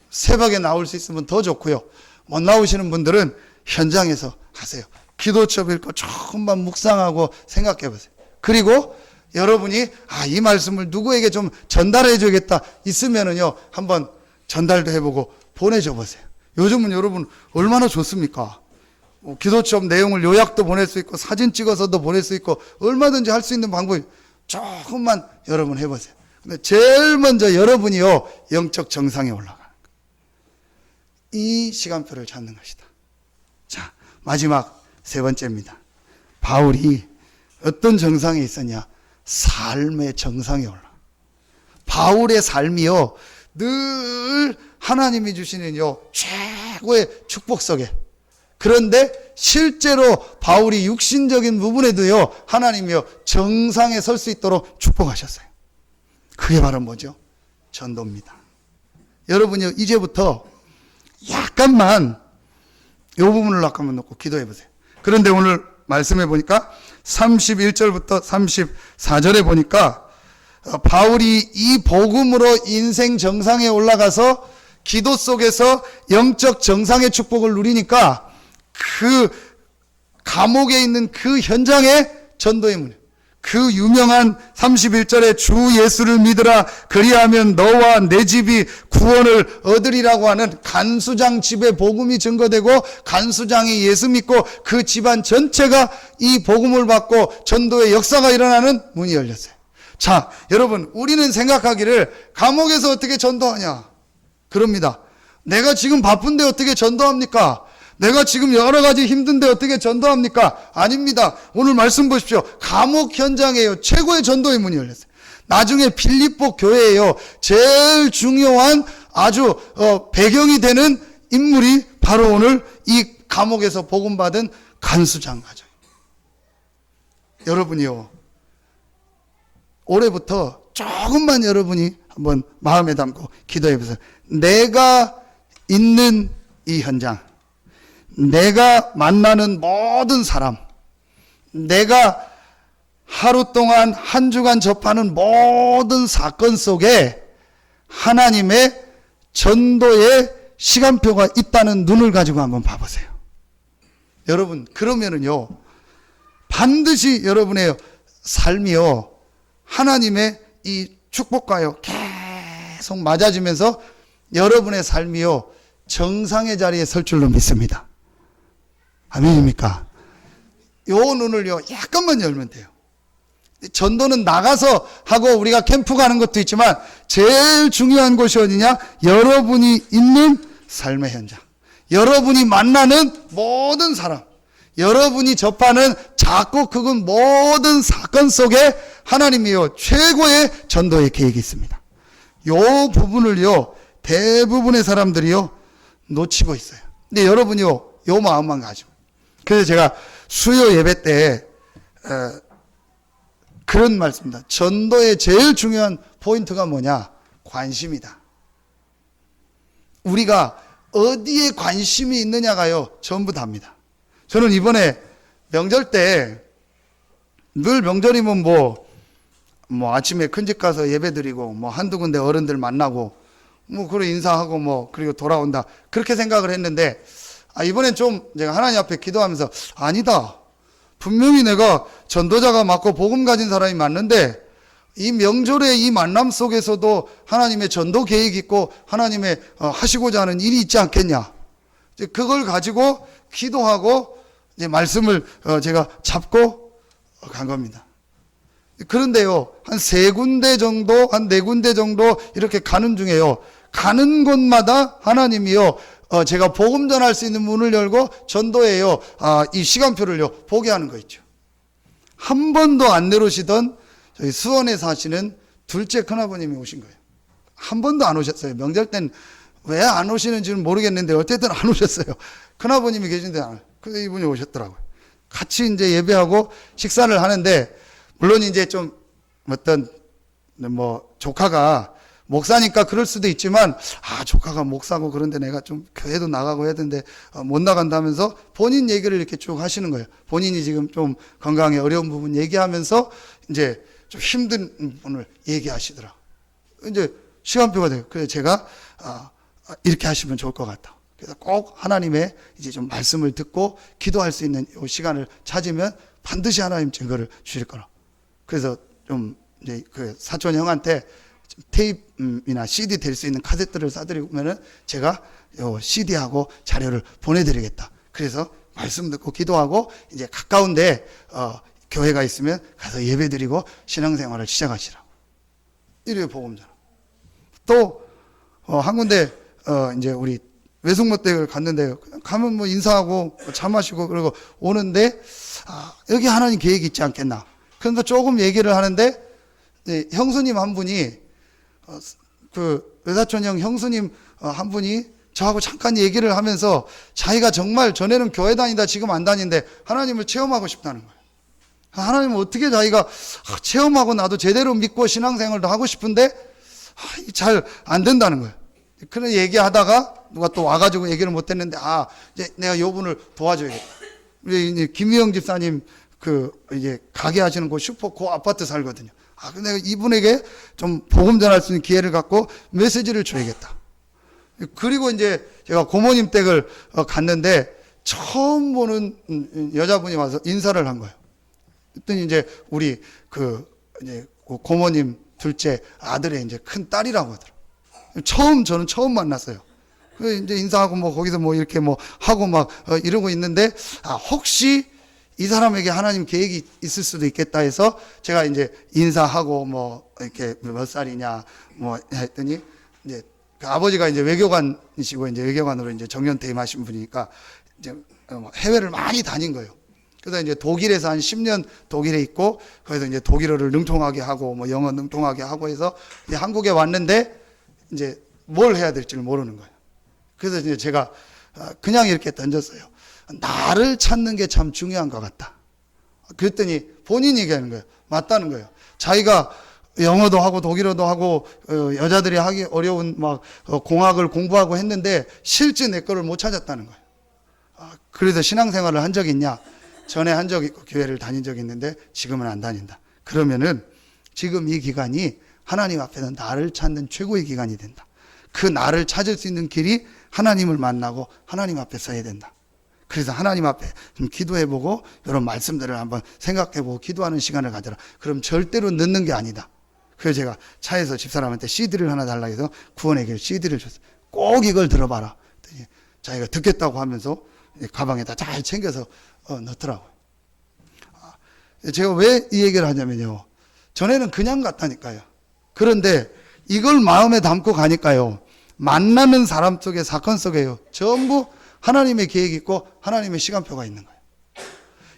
새벽에 나올 수 있으면 더 좋고요. 못 나오시는 분들은 현장에서 하세요. 기도첩 읽고 조금만 묵상하고 생각해 보세요. 그리고 여러분이 이 말씀을 누구에게 좀 전달해 줘야겠다 있으면은요 한번 전달도 해보고 보내줘 보세요. 요즘은 여러분 얼마나 좋습니까? 기도첩 내용을 요약도 보낼 수 있고 사진 찍어서도 보낼 수 있고 얼마든지 할 수 있는 방법이 조금만 여러분 해보세요. 근데 제일 먼저 여러분이요 영적 정상에 올라가는 거예요. 이 시간표를 찾는 것이다. 자, 마지막 세 번째입니다. 바울이 어떤 정상에 있었냐? 삶의 정상에 올라. 바울의 삶이요 늘 하나님이 주시는요 최고의 축복 속에, 그런데 실제로 바울이 육신적인 부분에도요 하나님이요 정상에 설 수 있도록 축복하셨어요. 그게 바로 뭐죠? 전도입니다. 여러분요 이제부터 약간만 이 부분을 잠깐만 놓고 기도해 보세요. 그런데 오늘 말씀해 보니까 31절부터 34절에 보니까 바울이 이 복음으로 인생 정상에 올라가서 기도 속에서 영적 정상의 축복을 누리니까 그 감옥에 있는 그 현장에 전도의 문, 그 유명한 31절에 주 예수를 믿으라 그리하면 너와 내 집이 구원을 얻으리라고 하는 간수장 집에 복음이 증거되고 간수장이 예수 믿고 그 집안 전체가 이 복음을 받고 전도의 역사가 일어나는 문이 열렸어요. 자, 여러분 우리는 생각하기를 감옥에서 어떻게 전도하냐 그럽니다. 내가 지금 바쁜데 어떻게 전도합니까? 내가 지금 여러 가지 힘든데 어떻게 전도합니까? 아닙니다. 오늘 말씀 보십시오. 감옥 현장에요 최고의 전도의 문이 열렸어요. 나중에 필립보 교회에요 제일 중요한 아주 배경이 되는 인물이 바로 오늘 이 감옥에서 복음받은 간수장 가정. 여러분이요 올해부터 조금만 여러분이 한번 마음에 담고 기도해 보세요. 내가 있는 이 현장, 내가 만나는 모든 사람, 내가 하루 동안 한 주간 접하는 모든 사건 속에 하나님의 전도의 시간표가 있다는 눈을 가지고 한번 봐보세요. 여러분 그러면은요 반드시 여러분의 삶이요 하나님의 이 축복과요 계속 맞아지면서 여러분의 삶이요 정상의 자리에 설 줄로 믿습니다. 아멘입니까? 요 눈을요 약간만 열면 돼요. 전도는 나가서 하고 우리가 캠프 가는 것도 있지만 제일 중요한 곳이 어디냐? 여러분이 있는 삶의 현장. 여러분이 만나는 모든 사람. 여러분이 접하는 작고 크고 모든 사건 속에 하나님이요 최고의 전도의 계획이 있습니다. 이 부분을요 대부분의 사람들이요 놓치고 있어요. 근데 여러분이요 이 마음만 가지고. 그래서 제가 수요 예배 때 그런 말씀입니다. 전도의 제일 중요한 포인트가 뭐냐? 관심이다. 우리가 어디에 관심이 있느냐가요 전부 답니다. 저는 이번에 명절 때 늘 명절이면 뭐 아침에 큰집 가서 예배 드리고 뭐 한두 군데 어른들 만나고 뭐 그리고 인사하고 뭐 그리고 돌아온다 그렇게 생각을 했는데 이번엔 좀 제가 하나님 앞에 기도하면서 아니다. 분명히 내가 전도자가 맞고 복음 가진 사람이 맞는데 이 명절의 이 만남 속에서도 하나님의 전도 계획이 있고 하나님의 하시고자 하는 일이 있지 않겠냐. 이제 그걸 가지고 기도하고 이제 말씀을 제가 잡고 간 겁니다. 그런데요, 한 3군데 정도, 한 4군데 정도 이렇게 가는 중에요, 가는 곳마다 하나님이요, 제가 복음 전할 수 있는 문을 열고 전도에요, 이 시간표를요, 보게 하는 거 있죠. 한 번도 안 내려오시던 저희 수원에 사시는 둘째 큰아버님이 오신 거예요. 한 번도 안 오셨어요. 명절 땐 왜 안 오시는지는 모르겠는데 어쨌든 안 오셨어요. 큰아버님이 계신데 그래서 이분이 오셨더라고요. 같이 이제 예배하고 식사를 하는데, 물론 이제 좀 어떤 조카가 목사니까 그럴 수도 있지만 조카가 목사고 그런데 내가 좀 교회도 나가고 해야 되는데 못 나간다면서 본인 얘기를 이렇게 쭉 하시는 거예요. 본인이 지금 좀 건강에 어려운 부분 얘기하면서 이제 좀 힘든 부분을 얘기하시더라. 이제 시간표가 돼요. 그래서 제가 이렇게 하시면 좋을 것 같다. 그래서 꼭 하나님의 이제 좀 말씀을 듣고 기도할 수 있는 이 시간을 찾으면 반드시 하나님 증거를 주실 거라. 그래서 좀 이제 그 사촌 형한테 테이프나 CD 될 수 있는 카세트를 사드리면은 제가 요 CD하고 자료를 보내드리겠다. 그래서 말씀 듣고 기도하고 이제 가까운데 교회가 있으면 가서 예배드리고 신앙생활을 시작하시라고. 이래요 복음전. 또 한 군데 이제 우리 외숙모댁을 갔는데 가면 뭐 인사하고 차 마시고 그러고 오는데 여기 하나님 계획이 있지 않겠나. 그런데 조금 얘기를 하는데 형수님 한 분이 그 외사촌 형 형수님 한 분이 저하고 잠깐 얘기를 하면서 자기가 정말 전에는 교회 다니다 지금 안 다니는데 하나님을 체험하고 싶다는 거예요. 하나님은 어떻게 자기가 체험하고 나도 제대로 믿고 신앙생활도 하고 싶은데 잘 안 된다는 거예요. 그런 얘기하다가 누가 또 와가지고 얘기를 못했는데 이제 내가 요 분을 도와줘야겠다. 우리 이제 김희영 집사님 이제 가게 하시는 그 슈퍼 그 아파트 살거든요. 근데 이분에게 좀 복음 전할 수 있는 기회를 갖고 메시지를 줘야겠다. 그리고 이제 제가 고모님 댁을 갔는데 처음 보는 여자분이 와서 인사를 한 거예요. 그랬더니 이제 우리 이제 고모님 둘째 아들의 이제 큰 딸이라고 하더라고요. 저는 처음 만났어요. 이제 인사하고 뭐 거기서 뭐 이렇게 뭐 하고 막 이러고 있는데 혹시 이 사람에게 하나님 계획이 있을 수도 있겠다 해서 제가 이제 인사하고 뭐 이렇게 몇 살이냐 뭐 했더니 이제 그 아버지가 이제 외교관이시고 이제 외교관으로 이제 정년퇴임하신 분이니까 이제 해외를 많이 다닌 거예요. 그래서 이제 독일에서 한 10년 독일에 있고 거기서 이제 독일어를 능통하게 하고 뭐 영어 능통하게 하고 해서 이제 한국에 왔는데 이제 뭘 해야 될지를 모르는 거예요. 그래서 이제 제가 그냥 이렇게 던졌어요. 나를 찾는 게 참 중요한 것 같다. 그랬더니 본인이 얘기하는 거예요. 맞다는 거예요. 자기가 영어도 하고 독일어도 하고 여자들이 하기 어려운 막 공학을 공부하고 했는데 실제 내 거를 못 찾았다는 거예요. 그래서 신앙생활을 한 적이 있냐? 전에 한 적이 있고 교회를 다닌 적이 있는데 지금은 안 다닌다. 그러면은 지금 이 기간이 하나님 앞에서 나를 찾는 최고의 기간이 된다. 그 나를 찾을 수 있는 길이 하나님을 만나고 하나님 앞에 서야 된다. 그래서 하나님 앞에 좀 기도해보고 이런 말씀들을 한번 생각해보고 기도하는 시간을 가져라. 그럼 절대로 늦는 게 아니다. 그래서 제가 차에서 집사람한테 CD를 하나 달라고 해서 구원의 길 CD를 줬어요. 꼭 이걸 들어봐라. 자기가 듣겠다고 하면서 가방에다 잘 챙겨서 넣더라고요. 제가 왜 이 얘기를 하냐면요. 전에는 그냥 갔다니까요. 그런데 이걸 마음에 담고 가니까요, 만나는 사람 속에, 사건 속에요, 전부 하나님의 계획이 있고 하나님의 시간표가 있는 거예요.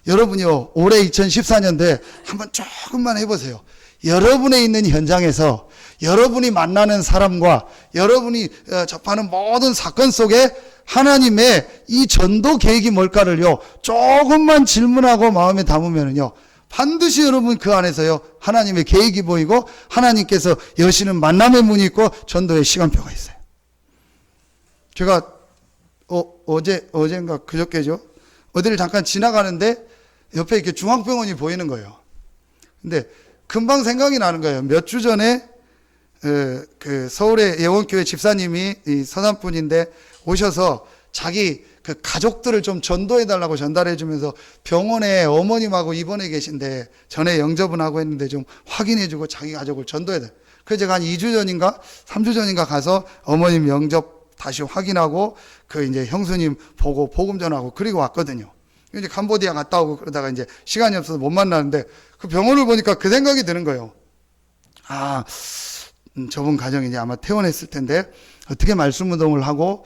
여러분이요, 올해 2014년도에 한번 조금만 해보세요. 여러분의 있는 현장에서 여러분이 만나는 사람과 여러분이 접하는 모든 사건 속에 하나님의 이 전도 계획이 뭘까를요, 조금만 질문하고 마음에 담으면요, 반드시 여러분 그 안에서요, 하나님의 계획이 보이고 하나님께서 여시는 만남의 문이 있고 전도의 시간표가 있어요. 제가 어제인가 그저께죠, 어디를 잠깐 지나가는데 옆에 이렇게 중앙병원이 보이는 거예요. 근데 금방 생각이 나는 거예요. 몇 주 전에 그 서울의 예원교회 집사님이 이 서산분인데 오셔서 자기 그 가족들을 좀 전도해 달라고 전달해 주면서 병원에 어머님하고 입원해 계신데 전에 영접은 하고 했는데 좀 확인해 주고 자기 가족을 전도해 달. 그래서 제가 한 2주 전인가 3주 전인가 가서 어머님 영접 다시 확인하고 그 이제 형수님 보고 복음 전하고 그리고 왔거든요. 이제 캄보디아 갔다 오고 그러다가 이제 시간이 없어서 못 만나는데 그 병원을 보니까 그 생각이 드는 거예요. 저분 가정이 이제 아마 퇴원했을 텐데 어떻게 말씀 운동을 하고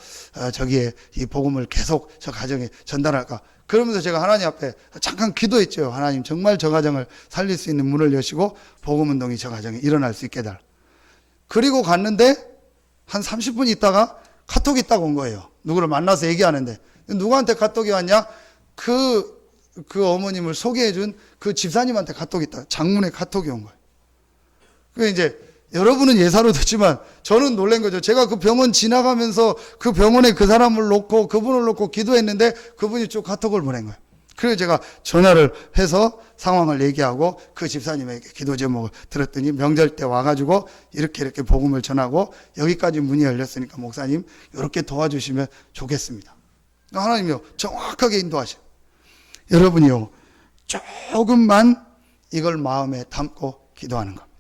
저기에 이 복음을 계속 저 가정에 전달할까. 그러면서 제가 하나님 앞에 잠깐 기도했죠. 하나님, 정말 저 가정을 살릴 수 있는 문을 여시고 복음 운동이 저 가정에 일어날 수 있게 해달라. 그리고 갔는데 한 30분 있다가 카톡이 딱 온 거예요. 누구를 만나서 얘기하는데. 누구한테 카톡이 왔냐? 그 어머님을 소개해준 그 집사님한테 카톡이 있다. 장문의 카톡이 온 거예요. 그 이제 여러분은 예사로 듣지만 저는 놀란 거죠. 제가 그 병원 지나가면서 그 병원에 그 사람을 놓고 그분을 놓고 기도했는데 그분이 쭉 카톡을 보낸 거예요. 그래서 제가 전화를 해서 상황을 얘기하고 그 집사님에게 기도 제목을 들었더니 명절 때 와가지고 이렇게 복음을 전하고 여기까지 문이 열렸으니까 목사님 이렇게 도와주시면 좋겠습니다. 하나님이요, 정확하게 인도하셔. 여러분이요, 조금만 이걸 마음에 담고 기도하는 겁니다.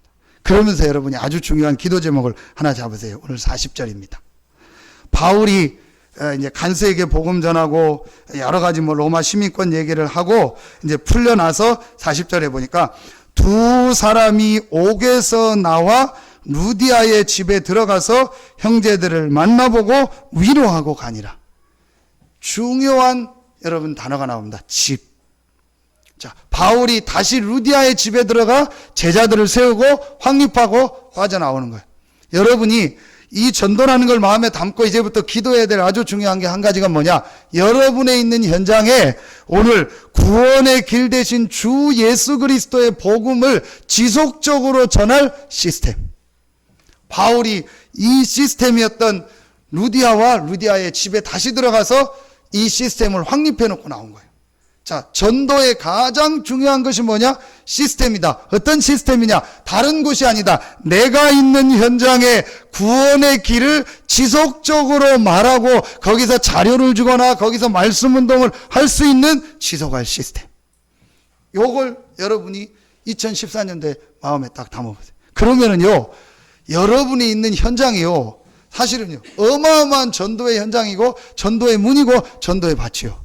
그러면서 여러분이 아주 중요한 기도 제목을 하나 잡으세요. 오늘 40절입니다. 바울이 이제 간수에게 복음 전하고 여러 가지 로마 시민권 얘기를 하고 이제 풀려나서 40절에 보니까 두 사람이 옥에서 나와 루디아의 집에 들어가서 형제들을 만나보고 위로하고 가니라. 중요한 여러분 단어가 나옵니다. 집. 자, 바울이 다시 루디아의 집에 들어가 제자들을 세우고 확립하고 빠져나오는 거예요. 여러분이 이 전도라는 걸 마음에 담고 이제부터 기도해야 될 아주 중요한 게 한 가지가 뭐냐? 여러분의 있는 현장에 오늘 구원의 길 대신 주 예수 그리스도의 복음을 지속적으로 전할 시스템. 바울이 이 시스템이었던 루디아와 루디아의 집에 다시 들어가서 이 시스템을 확립해 놓고 나온 거예요. 자, 전도의 가장 중요한 것이 뭐냐? 시스템이다. 어떤 시스템이냐? 다른 곳이 아니다. 내가 있는 현장에 구원의 길을 지속적으로 말하고 거기서 자료를 주거나 거기서 말씀 운동을 할 수 있는 지속할 시스템. 요걸 여러분이 2014년도에 마음에 딱 담아보세요. 그러면은요, 여러분이 있는 현장이요, 사실은요, 어마어마한 전도의 현장이고 전도의 문이고 전도의 밭이요.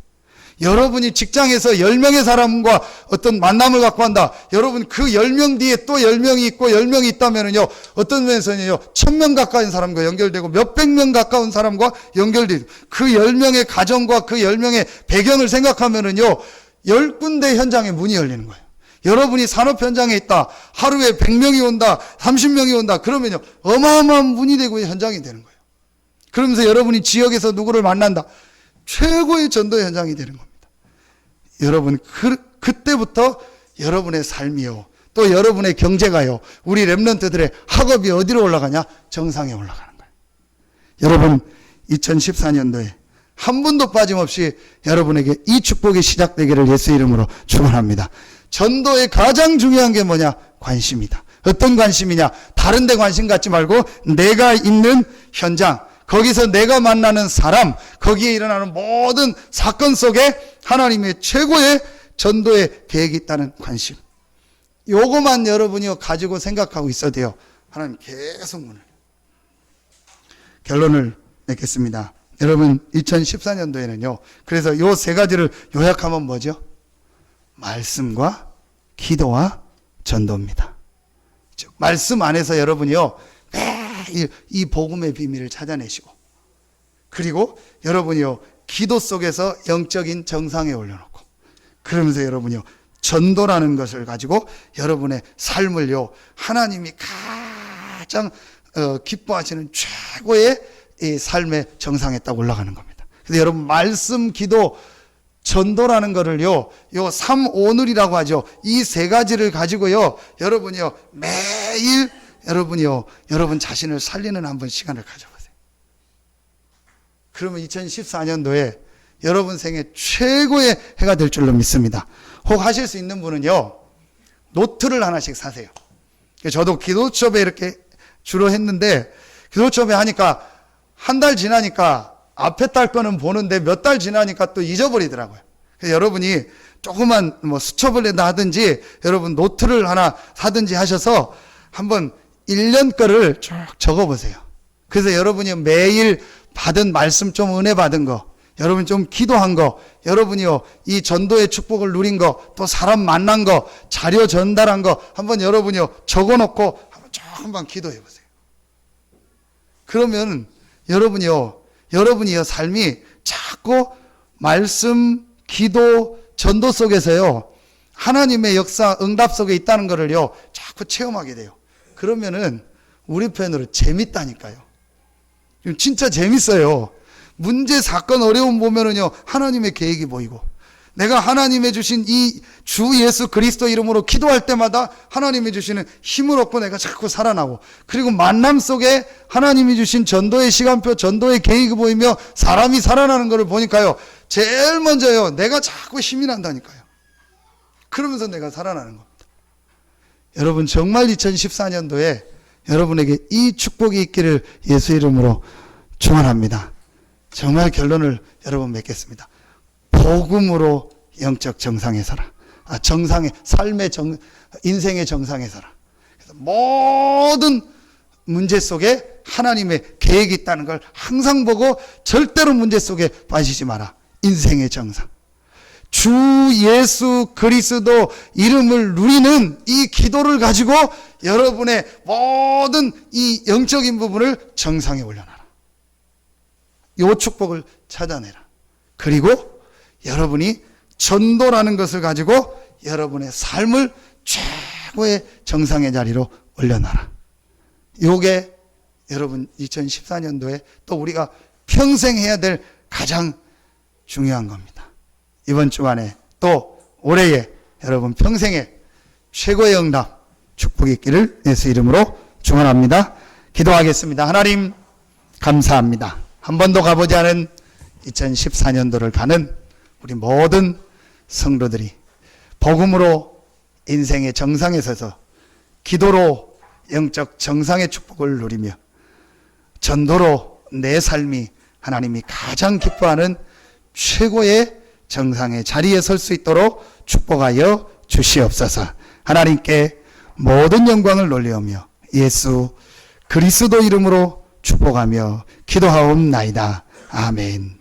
여러분이 직장에서 10명의 사람과 어떤 만남을 갖고 한다. 여러분 그 10명 뒤에 또 10명이 있고 10명이 있다면은요, 어떤 면에서는요, 1000명 가까운 사람과 연결되고 몇백 명 가까운 사람과 연결되고 그 10명의 가정과 그 10명의 배경을 생각하면은요, 10군데 현장에 문이 열리는 거예요. 여러분이 산업 현장에 있다. 하루에 100명이 온다. 30명이 온다. 그러면요, 어마어마한 문이 되고 현장이 되는 거예요. 그러면서 여러분이 지역에서 누구를 만난다. 최고의 전도 현장이 되는 겁니다. 여러분, 그때부터 여러분의 삶이요, 또 여러분의 경제가요, 우리 렘넌트들의 학업이 어디로 올라가냐? 정상에 올라가는 거예요. 여러분, 2014년도에 한 분도 빠짐없이 여러분에게 이 축복이 시작되기를 예수 이름으로 축원합니다. 전도의 가장 중요한 게 뭐냐? 관심이다. 어떤 관심이냐? 다른 데 관심 갖지 말고 내가 있는 현장, 거기서 내가 만나는 사람, 거기에 일어나는 모든 사건 속에 하나님의 최고의 전도의 계획이 있다는 관심. 요거만 여러분이 가지고 생각하고 있어도 돼요. 하나님 계속 문을. 결론을 맺겠습니다. 여러분, 2014년도에는요, 그래서 요 세 가지를 요약하면 뭐죠? 말씀과 기도와 전도입니다. 즉, 말씀 안에서 여러분이요, 매일 이 복음의 비밀을 찾아내시고, 그리고 여러분이요 기도 속에서 영적인 정상에 올려놓고, 그러면서 여러분이요 전도라는 것을 가지고 여러분의 삶을요 하나님이 가장 기뻐하시는 최고의 이 삶의 정상에 딱 올라가는 겁니다. 그래서 여러분 말씀, 기도, 전도라는 거를요 요 3오늘이라고 하죠. 이 세 가지를 가지고요 여러분이요 매일 여러분이요 여러분 자신을 살리는 한번 시간을 가져보세요. 그러면 2014년도에 여러분 생애 최고의 해가 될 줄로 믿습니다. 혹 하실 수 있는 분은요 노트를 하나씩 사세요. 저도 기도 수업에 이렇게 주로 했는데, 기도 수업에 하니까 한 달 지나니까 앞에 달 거는 보는데 몇 달 지나니까 또 잊어버리더라고요. 그래서 여러분이 조그만 뭐 수첩을 하든지 여러분 노트를 하나 사든지 하셔서 한번 1년 거를 쭉 적어보세요. 그래서 여러분이 매일 받은 말씀, 좀 은혜 받은 거, 여러분 좀 기도한 거, 여러분이요 이 전도의 축복을 누린 거, 또 사람 만난 거, 자료 전달한 거 한번 여러분이요 적어놓고 한번 조금만 기도해 보세요. 그러면 여러분이요 삶이 자꾸 말씀, 기도, 전도 속에서요 하나님의 역사, 응답 속에 있다는 것을요 자꾸 체험하게 돼요. 그러면은 우리 편으로 재밌다니까요. 진짜 재밌어요. 문제, 사건, 어려움 보면은요 하나님의 계획이 보이고, 내가 하나님의 주신 이 주 예수 그리스도 이름으로 기도할 때마다 하나님이 주시는 힘을 얻고 내가 자꾸 살아나고, 그리고 만남 속에 하나님이 주신 전도의 시간표, 전도의 계획이 보이며 사람이 살아나는 것을 보니까요 제일 먼저요 내가 자꾸 힘이 난다니까요. 그러면서 내가 살아나는 겁니다. 여러분 정말 2014년도에 여러분에게 이 축복이 있기를 예수 이름으로 축원합니다. 정말 결론을 여러분 맺겠습니다. 복음으로 영적 정상에 살아. 정상의 삶의 인생의 정상에 살아. 그래서 모든 문제 속에 하나님의 계획이 있다는 걸 항상 보고 절대로 문제 속에 빠지지 마라. 인생의 정상. 주 예수 그리스도 이름을 누리는 이 기도를 가지고 여러분의 모든 이 영적인 부분을 정상에 올려놔라. 이 축복을 찾아내라. 그리고 여러분이 전도라는 것을 가지고 여러분의 삶을 최고의 정상의 자리로 올려놔라. 요게 여러분 2014년도에 또 우리가 평생 해야 될 가장 중요한 겁니다. 이번 주간에 또 올해에 여러분 평생에 최고의 응답 축복이 있기를 예수 이름으로 축원합니다. 기도하겠습니다. 하나님 감사합니다. 한 번도 가보지 않은 2014년도를 가는 우리 모든 성도들이 복음으로 인생의 정상에 서서 기도로 영적 정상의 축복을 누리며 전도로 내 삶이 하나님이 가장 기뻐하는 최고의 정상의 자리에 설 수 있도록 축복하여 주시옵소서. 하나님께 모든 영광을 돌리오며 예수 그리스도 이름으로 축복하며 기도하옵나이다. 아멘.